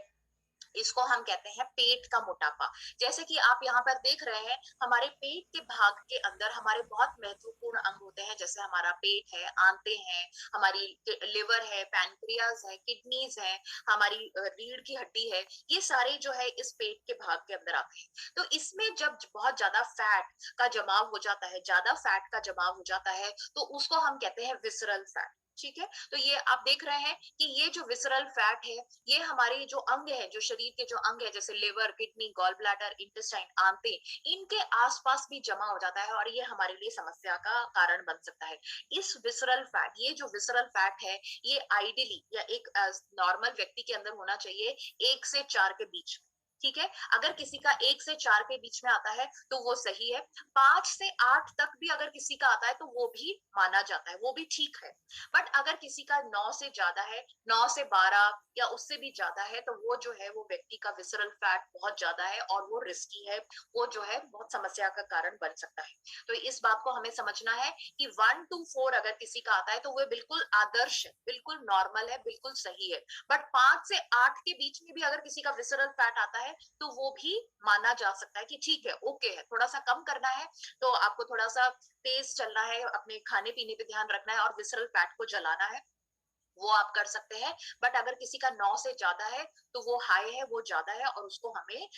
इसको हम कहते हैं पेट का मोटापा। जैसे कि आप यहाँ पर देख रहे हैं हमारे पेट के भाग के अंदर हमारे बहुत महत्वपूर्ण अंग होते हैं, जैसे हमारा पेट है, आंतें हैं, हमारी लिवर है, पैनक्रियाज है, किडनीज है, हमारी रीढ़ की हड्डी है, ये सारे जो है इस पेट के भाग के अंदर आते हैं। तो इसमें जब बहुत ज्यादा फैट का जमाव हो जाता है, ज्यादा फैट का जमाव हो जाता है, तो उसको हम कहते हैं विसरल फैट। ठीक है, तो ये आप देख रहे हैं कि ये जो विसरल फैट है ये हमारे जो अंग है, जो शरीर के जो अंग है जैसे liver, kidney, gallbladder, intestine, आंतें, इनके आसपास भी जमा हो जाता है और ये हमारे लिए समस्या का कारण बन सकता है। इस विसरल फैट, ये जो विसरल फैट है ये आइडियली या एक नॉर्मल व्यक्ति के अंदर होना चाहिए 1 से 4 के बीच। ठीक है, अगर किसी का 1 से 4 के बीच में आता है तो वो सही है। 5 से 8 तक भी अगर किसी का आता है तो वो भी माना जाता है, वो भी ठीक है। बट अगर किसी का 9 से ज्यादा है, 9 से 12 या उससे भी ज्यादा है, तो वो जो है वो व्यक्ति का विसरल फैट बहुत ज्यादा है और वो रिस्की है, वो जो है बहुत समस्या का कारण बन सकता है। तो इस बात को हमें समझना है कि 1 to 4 अगर किसी का आता है तो वो बिल्कुल आदर्श है, बिल्कुल नॉर्मल है, बिल्कुल सही है। बट 5 से 8 के बीच में भी अगर किसी का विसरल फैट आता है तो वो भी माना जा सकता है कि ठीक है, ओके है, थोड़ा सा कम करना है, तो आपको थोड़ा सा तेज चलना है, अपने खाने पीने पे ध्यान रखना है और विसरल फैट को जलाना है, वो आप कर सकते हैं। बट अगर किसी का 9 से ज्यादा है तो वो हाई है, वो ज्यादा है और उसको हमें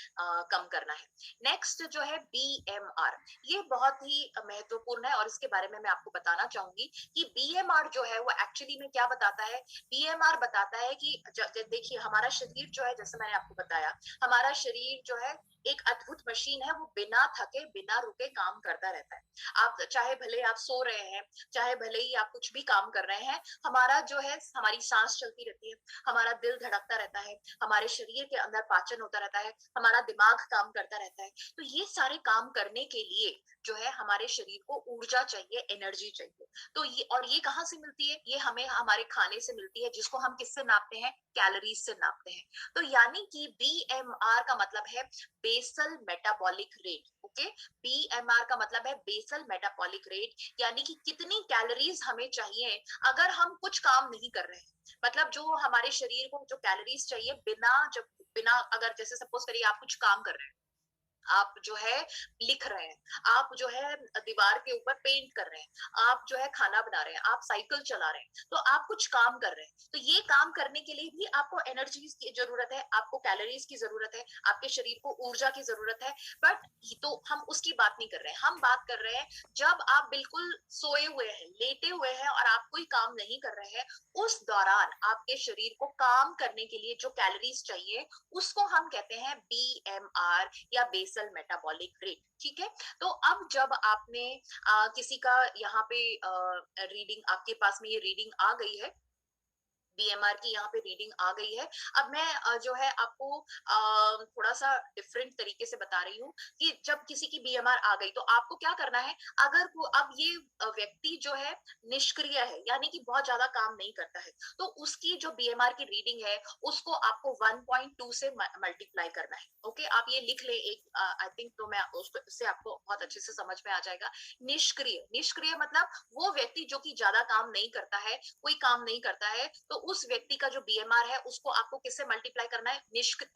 कम करना है। नेक्स्ट जो है बीएमआर, ये बहुत ही महत्वपूर्ण है और इसके बारे में मैं आपको बताना चाहूंगी कि बीएमआर जो है वो एक्चुअली में क्या बताता है। बीएमआर बताता है कि देखिए हमारा शरीर जो है, जैसे मैंने आपको बताया, हमारा शरीर जो है एक अद्भुत मशीन है, वो बिना थके बिना रुके काम करता रहता है। आप चाहे भले आप सो रहे हैं, चाहे भले ही आप कुछ भी काम कर रहे हैं, हमारा जो है हमारी सांस चलती रहती है, हमारा दिल धड़कता रहता है, हमारे शरीर के अंदर पाचन होता रहता है, हमारा दिमाग काम करता रहता है। तो ये सारे काम करने के लिए जो है हमारे शरीर को ऊर्जा चाहिए, एनर्जी चाहिए। तो ये, और ये कहाँ से मिलती है, ये हमें हमारे खाने से मिलती है, जिसको हम किससे नापते हैं, कैलोरीज से नापते हैं। तो यानी कि बीएमआर का मतलब है basal metabolic rate. Okay, BMR का मतलब है बेसल मेटाबॉलिक रेट, यानी कि कितनी कैलोरीज हमें चाहिए अगर हम कुछ काम नहीं कर रहे हैं। मतलब जो हमारे शरीर को जो कैलोरीज चाहिए, बिना अगर जैसे सपोज करिए आप कुछ काम कर रहे हैं, आप जो है लिख रहे हैं, आप जो है दीवार के ऊपर पेंट कर रहे हैं, आप जो है खाना बना रहे हैं, आप साइकिल चला रहे हैं, तो आप कुछ काम कर रहे हैं। तो ये काम करने के लिए भी आपको एनर्जी की जरूरत है, आपको कैलोरीज की जरूरत है, आपके शरीर को ऊर्जा की जरूरत है। बट तो हम उसकी बात नहीं कर रहे हैं, हम बात कर रहे हैं जब आप बिल्कुल सोए हुए हैं, लेटे हुए हैं और आप कोई काम नहीं कर रहे हैं, उस दौरान आपके शरीर को काम करने के लिए जो कैलोरीज चाहिए उसको हम कहते हैं बीएमआर या बेसल मेटाबॉलिक रेट। ठीक है, तो अब जब आपने किसी का यहाँ पे रीडिंग, आपके पास में ये रीडिंग आ गई है, बीएमआर की यहाँ पे रीडिंग आ गई है। अब मैं जो है आपको थोड़ा सा डिफरेंट तरीके से बता रही हूँ कि जब किसी की बीएमआर आ गई तो आपको क्या करना है। अगर वो अब ये व्यक्ति जो है निष्क्रिय है, यानी कि बहुत ज्यादा काम नहीं करता है, तो उसकी जो बीएमआर की रीडिंग है उसको आपको 1.2 से मल्टीप्लाई करना है। ओके, आप ये लिख ले एक, आई थिंक तो मैं उससे आपको बहुत अच्छे से समझ में आ जाएगा। निष्क्रिय, निष्क्रिय मतलब वो व्यक्ति जो कि ज्यादा काम नहीं करता है, कोई काम नहीं करता है, तो उस व्यक्ति का जो बीएमआर है उसको आपको किससे मल्टीप्लाई करना है,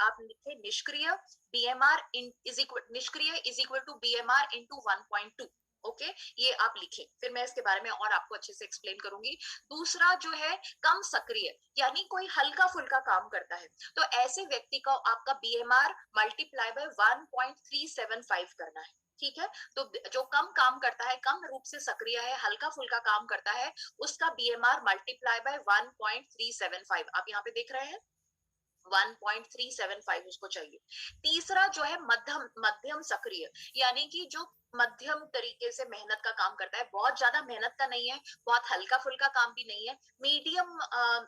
आप लिखे निष्क्रिय बीएमआर इज इक्वल, निष्क्रिय is equal to BMR into 1.2। Okay, ये आप लिखें, फिर मैं इसके बारे में और आपको अच्छे से एक्सप्लेन करूंगी। दूसरा जो है कम सक्रिय, यानी कोई हल्का फुल्का काम करता है, तो ऐसे व्यक्ति को आपका बीएमआर मल्टीप्लाई बाय 1.375 करना है। ठीक है, तो जो कम काम करता है, कम रूप से सक्रिय है, हल्का फुल्का काम करता है, उसका बीएमआर मल्टीप्लाई बाय 1.375 आप यहाँ पे देख रहे हैं, 1.375 उसको चाहिए। तीसरा जो है मध्यम मध्यम सक्रिय, यानी कि जो मध्यम तरीके से मेहनत का काम करता है, बहुत ज्यादा मेहनत का नहीं है, बहुत हल्का फुल्का काम भी नहीं है, मीडियम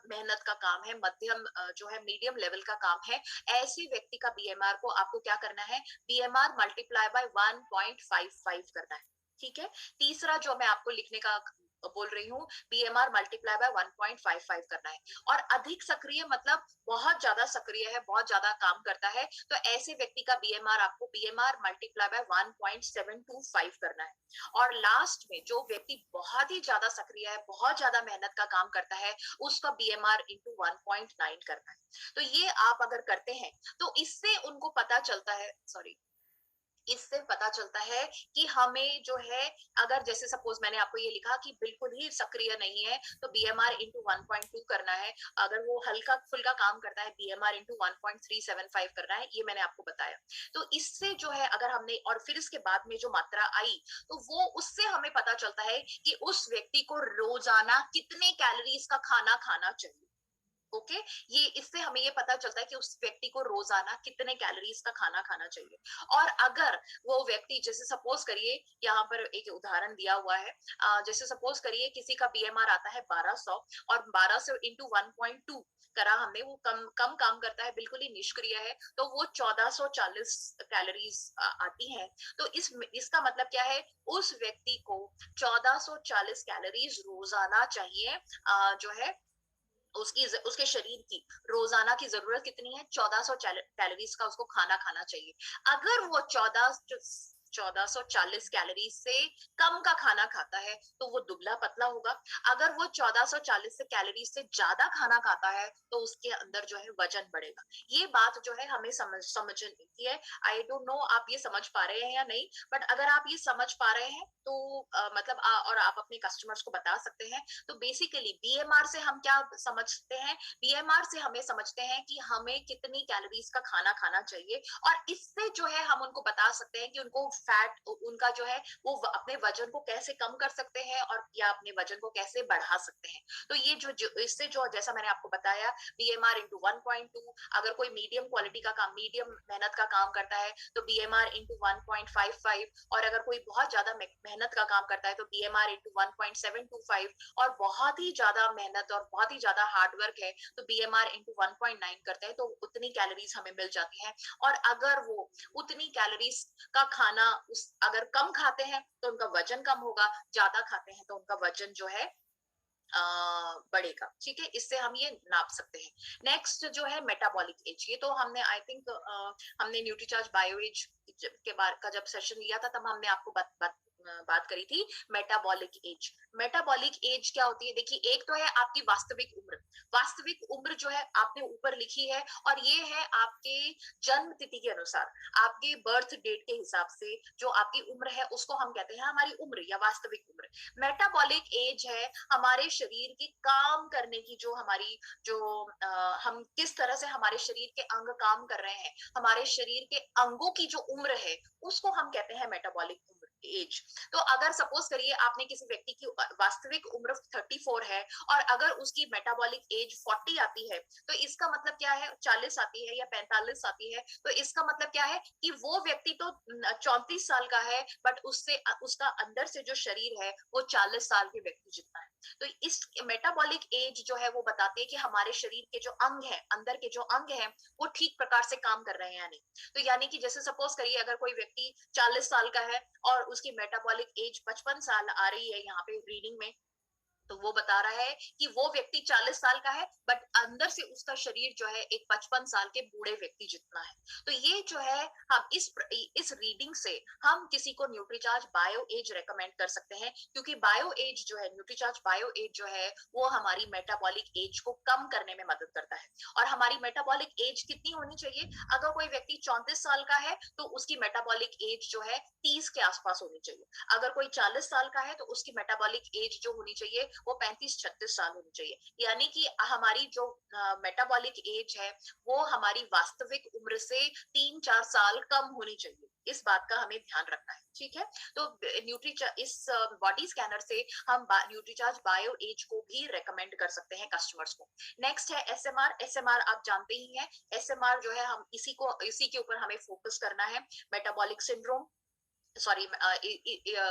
मेहनत का काम है, मध्यम जो है मीडियम लेवल का काम है, ऐसे व्यक्ति का बीएमआर को आपको क्या करना है, बीएमआर मल्टीप्लाई बाय 1.55 करना है। ठीक है, तीसरा जो मैं आपको लिखने का बोल रही हूँ, बीएमआर मल्टीप्लाई बाय 1.55 करना है। और अधिक सक्रिय मतलब बहुत ज्यादा सक्रिय है, बहुत ज्यादा काम करता है, तो ऐसे व्यक्ति का बीएमआर आपको बीएमआर मल्टीप्लाई बाय 1.725 करना है। और लास्ट में जो व्यक्ति बहुत ही ज्यादा सक्रिय है, बहुत ज्यादा मेहनत का काम करता है, उसका बीएमआर इंटू 1.9 करना है। तो ये आप अगर करते हैं तो इससे उनको पता चलता है, सॉरी, इससे पता चलता है कि हमें जो है, अगर जैसे सपोज मैंने आपको ये लिखा कि बिल्कुल ही सक्रिय नहीं है तो बीएमआर इंटू 1.2 करना है, अगर वो हल्का फुल्का काम करता है बीएमआर इंटू 1.375 करना है, ये मैंने आपको बताया। तो इससे जो है अगर हमने, और फिर इसके बाद में जो मात्रा आई, तो वो उससे हमें पता चलता है कि उस व्यक्ति को रोजाना कितने कैलोरीज का खाना खाना चाहिए। ओके, ये इससे हमें ये पता चलता है कि उस व्यक्ति को रोजाना कितने कैलोरीज का खाना खाना चाहिए। और अगर वो व्यक्ति, जैसे सपोज करिए, यहाँ पर एक उदाहरण दिया हुआ है, जैसे सपोज करिए किसी का बीएमआर आता है 1200, और 1200 इंटू 1.2 करा हमने, वो कम कम काम करता है, बिल्कुल ही निष्क्रिय है, तो वो 1440 कैलोरीज आती है। तो इसका मतलब क्या है, उस व्यक्ति को 1440 कैलोरीज रोजाना चाहिए, जो है उसके शरीर की रोजाना की जरूरत कितनी है, 1400 कैलोरीज का उसको खाना खाना चाहिए। अगर वो 1440 कैलोरी से कम का खाना खाता है तो वो दुबला पतला होगा। अगर वो 1440 से कैलोरी से ज्यादा खाना खाता है तो उसके अंदर जो है वजन बढ़ेगा। ये बात जो है हमें समझनी है। आई डोंट नो आप ये समझ पा रहे हैं या नहीं, बट अगर आप ये समझ पा रहे हैं तो मतलब और आप अपने कस्टमर्स को बता सकते हैं। तो बेसिकली बीएमआर से हम क्या समझते हैं, बीएमआर से हमें समझते हैं कि हमें कितनी कैलोरीज का खाना खाना चाहिए, और इससे जो है हम उनको बता सकते हैं कि उनको फैट, उनका जो है वो अपने वजन को कैसे कम कर सकते हैं और या अपने वजन को कैसे बढ़ा सकते हैं। तो ये जो इससे जो, जैसा मैंने आपको बताया, बीएमआर इंटू 1.2, अगर कोई मीडियम क्वालिटी का काम, मीडियम मेहनत का काम करता है तो बीएमआर इंटू 1.55, और अगर कोई बहुत ज्यादा मेहनत का काम करता है तो बीएमआर इंटू 1.725, और बहुत ही ज्यादा मेहनत और बहुत ही ज्यादा हार्डवर्क है तो बीएमआर इंटू 1.9 करते हैं, तो उतनी कैलोरीज हमें मिल जाती हैं। और अगर वो उतनी कैलोरीज का खाना अगर कम खाते हैं तो उनका वजन कम होगा, ज्यादा खाते हैं तो उनका वजन जो है बढ़ेगा। ठीक है, इससे हम ये नाप सकते हैं। नेक्स्ट जो है मेटाबॉलिक एज, ये तो हमने आई थिंक हमने न्यूट्रीचार्ज बायो एज के बारे का जब सेशन लिया था तब हमने आपको बात करी थी मेटाबॉलिक एज। मेटाबॉलिक एज क्या होती है, देखिए, एक तो है आपकी वास्तविक उम्र। वास्तविक उम्र जो है आपने ऊपर लिखी है, और ये है आपके जन्म तिथि के अनुसार, आपके बर्थ डेट के हिसाब से जो आपकी उम्र है उसको हम कहते हैं हमारी उम्र या वास्तविक उम्र। मेटाबॉलिक एज है हमारे शरीर के काम करने की, जो हमारी जो हम किस तरह से हमारे शरीर के अंग काम कर रहे हैं, हमारे शरीर के अंगों की जो उम्र है उसको हम कहते हैं मेटाबॉलिक उम्र, एज। तो अगर सपोज करिए आपने किसी व्यक्ति की वास्तविक उम्र 34 है और अगर उसकी मेटाबॉलिक एज 40 आती है, तो इसका मतलब क्या है, 40 आती है या 45 आती है, तो इसका मतलब क्या है कि वो व्यक्ति तो 34 साल का है, बट उससे उसका अंदर से जो शरीर है वो 40 साल के व्यक्ति जितना है। तो इस मेटाबॉलिक एज जो है वो बताती है कि हमारे शरीर के जो अंग है, अंदर के जो अंग है, वो ठीक प्रकार से काम कर रहे हैं या नहीं। तो यानी कि जैसे सपोज करिए अगर कोई व्यक्ति 40 साल का है और उसकी मेटाबॉलिक एज 55 साल आ रही है यहाँ पे रीडिंग में, तो वो बता रहा है कि वो व्यक्ति 40 साल का है, बट अंदर से उसका शरीर जो है एक 55 साल के बूढ़े व्यक्ति जितना है। तो ये जो है हम इस रीडिंग से हम किसी को न्यूट्रीचार्ज बायो एज रेकमेंड कर सकते हैं, क्योंकि बायो एज जो है, न्यूट्रीचार्ज बायो एज जो है, वो हमारी मेटाबॉलिक एज को कम करने में मदद करता है। और हमारी मेटाबॉलिक एज कितनी होनी चाहिए? अगर कोई व्यक्ति 34 साल का है तो उसकी मेटाबॉलिक एज जो है 30 के आसपास होनी चाहिए। अगर कोई 40 साल का है तो उसकी मेटाबॉलिक एज जो होनी चाहिए वो 35-36 साल होनी चाहिए। यानी कि हमारी जो मेटाबॉलिक एज है वो हमारी वास्तविक उम्र से 3-4 साल कम होनी चाहिए। इस बात का हमें ध्यान रखना है, ठीक है? तो इस बॉडी स्कैनर से हम न्यूट्रीचार्ज बायो एज को भी रेकमेंड कर सकते हैं कस्टमर्स को। नेक्स्ट है एसएमआर। एसएमआर आप जानते ही हैं। एसएमआर जो है हम इसी के ऊपर हमें फोकस करना है। मेटाबॉलिक सिंड्रोम, सॉरी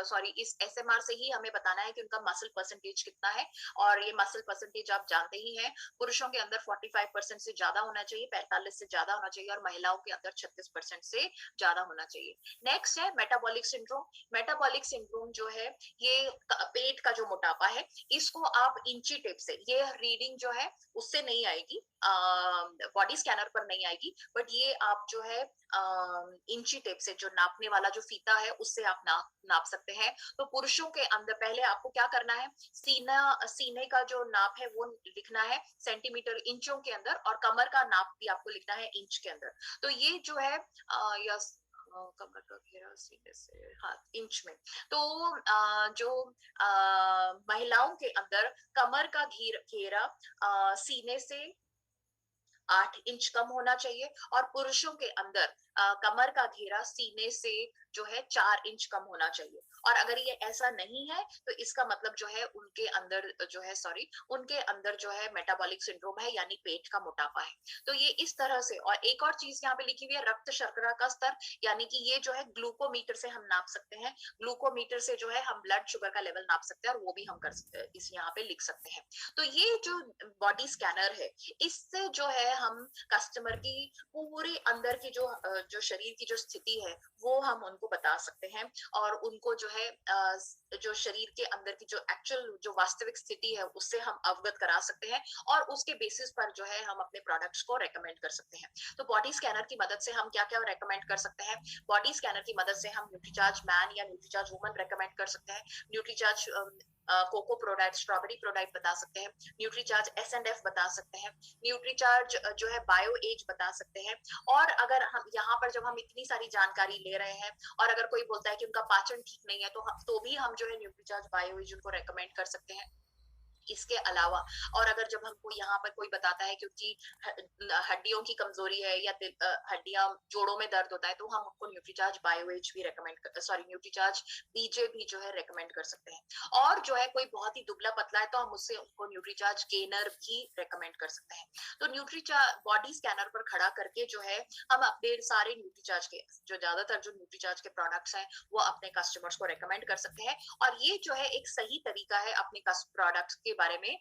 सॉरी, इस एसएमआर से ही हमें बताना है कि उनका मसल परसेंटेज कितना है। और ये मसल परसेंटेज आप जानते ही हैं, पुरुषों के अंदर 45% से ज्यादा होना चाहिए, 45 से ज्यादा होना चाहिए, और महिलाओं के अंदर 36% से ज्यादा होना चाहिए। नेक्स्ट है मेटाबॉलिक सिंड्रोम। मेटाबॉलिक सिंड्रोम जो है, ये पेट का जो मोटापा है, इसको आप इंची टेप से, ये रीडिंग जो है उससे नहीं आएगी, बॉडी स्कैनर पर नहीं आएगी, बट ये आप जो है इंची टेप से, जो नापने वाला जो फीता है, उससे आप नाप सकते हैं। तो पुरुषों के अंदर पहले आपको क्या करना है, सीने का जो नाप है वो लिखना है सेंटीमीटर इंचों के अंदर, और कमर का नाप भी आपको लिखना है इंच के अंदर। तो ये जो है यस, कमर का घेरा सीने से, हाँ, इंच में। तो जो महिलाओं के अंदर कमर का घेरा सीने से 8 इंच कम होना चाहिए, और पुरुषों के अंदर कमर का घेरा सीने से जो है 4 इंच कम होना चाहिए। और अगर ये ऐसा नहीं है तो इसका मतलब जो है उनके अंदर जो है, सॉरी, उनके अंदर जो है मेटाबॉलिक सिंड्रोम है, यानी पेट का मोटापा है। तो ये इस तरह से। और एक और चीज यहाँ पे लिखी हुई है, रक्त शर्करा का स्तर, यानी कि ये जो है ग्लूकोमीटर से हम नाप सकते हैं। ग्लूकोमीटर से जो है हम ब्लड शुगर का लेवल नाप सकते हैं, और वो भी हम कर सकते हैं, इस यहाँ पे लिख सकते हैं। तो ये जो बॉडी स्कैनर है, इससे जो है हम कस्टमर की पूरी अंदर की जो शरीर की जो स्थिति है वो हम उनको बता सकते हैं, और उनको जो है जो शरीर के अंदर की जो एक्चुअल जो वास्तविक स्थिति है उससे हम अवगत करा सकते हैं, और उसके बेसिस पर जो है हम अपने प्रोडक्ट्स को रेकमेंड कर सकते हैं। तो बॉडी स्कैनर की मदद से हम क्या क्या रेकमेंड कर सकते हैं? बॉडी स्कैनर की मदद से हम न्यूट्रीचार्ज मैन या न्यूट्रीचार्ज वुमन रेकमेंड कर सकते हैं। Nutricharge cocoa product, strawberry product बता सकते हैं। न्यूट्रीचार्ज एस&एफ बता सकते हैं। न्यूट्रीचार्ज जो है बायो एज बता सकते हैं। और अगर हम यहाँ पर जब हम इतनी सारी जानकारी ले रहे हैं, और अगर कोई बोलता है कि उनका पाचन ठीक नहीं है, तो भी हम जो है न्यूट्रीचार्ज बायो एज उनको रेकमेंड कर सकते हैं। इसके अलावा, और अगर जब हमको यहाँ पर कोई बताता है कि उनकी हड्डियों की कमजोरी है, या हड्डियां, जोड़ों में दर्द होता है, तो हम उनको न्यूट्रीचार्ज बायोएज भी रेकमेंड, सॉरी, न्यूट्रीचार्ज बीजे भी जो है रेकमेंड कर सकते हैं। और जो है कोई बहुत ही दुबला पतला है तो हम उससे उनको न्यूट्रीचार्ज गेनर भी रेकमेंड कर सकते हैं। तो न्यूट्रीचार्ज बॉडी स्कैनर पर खड़ा करके जो है हम अपने सारे न्यूट्रीचार्ज के, जो ज्यादातर जो न्यूट्रीचार्ज के प्रोडक्ट्स हैं, वो अपने कस्टमर्स को रेकमेंड कर सकते हैं। और ये जो है एक सही तरीका है अपने प्रोडक्ट्स के बारे में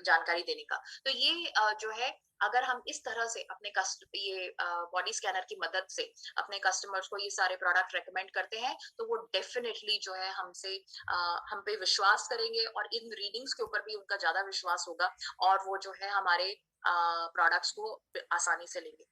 जानकारी देने का। तो ये जो है, अगर हम इस तरह से अपने ये बॉडी स्कैनर की मदद से अपने कस्टमर्स को ये सारे प्रोडक्ट रेकमेंड करते हैं, तो वो डेफिनेटली जो है हमसे हम पे विश्वास करेंगे, और इन रीडिंग्स के ऊपर भी उनका ज्यादा विश्वास होगा, और वो जो है हमारे प्रोडक्ट्स को आसानी से लेंगे।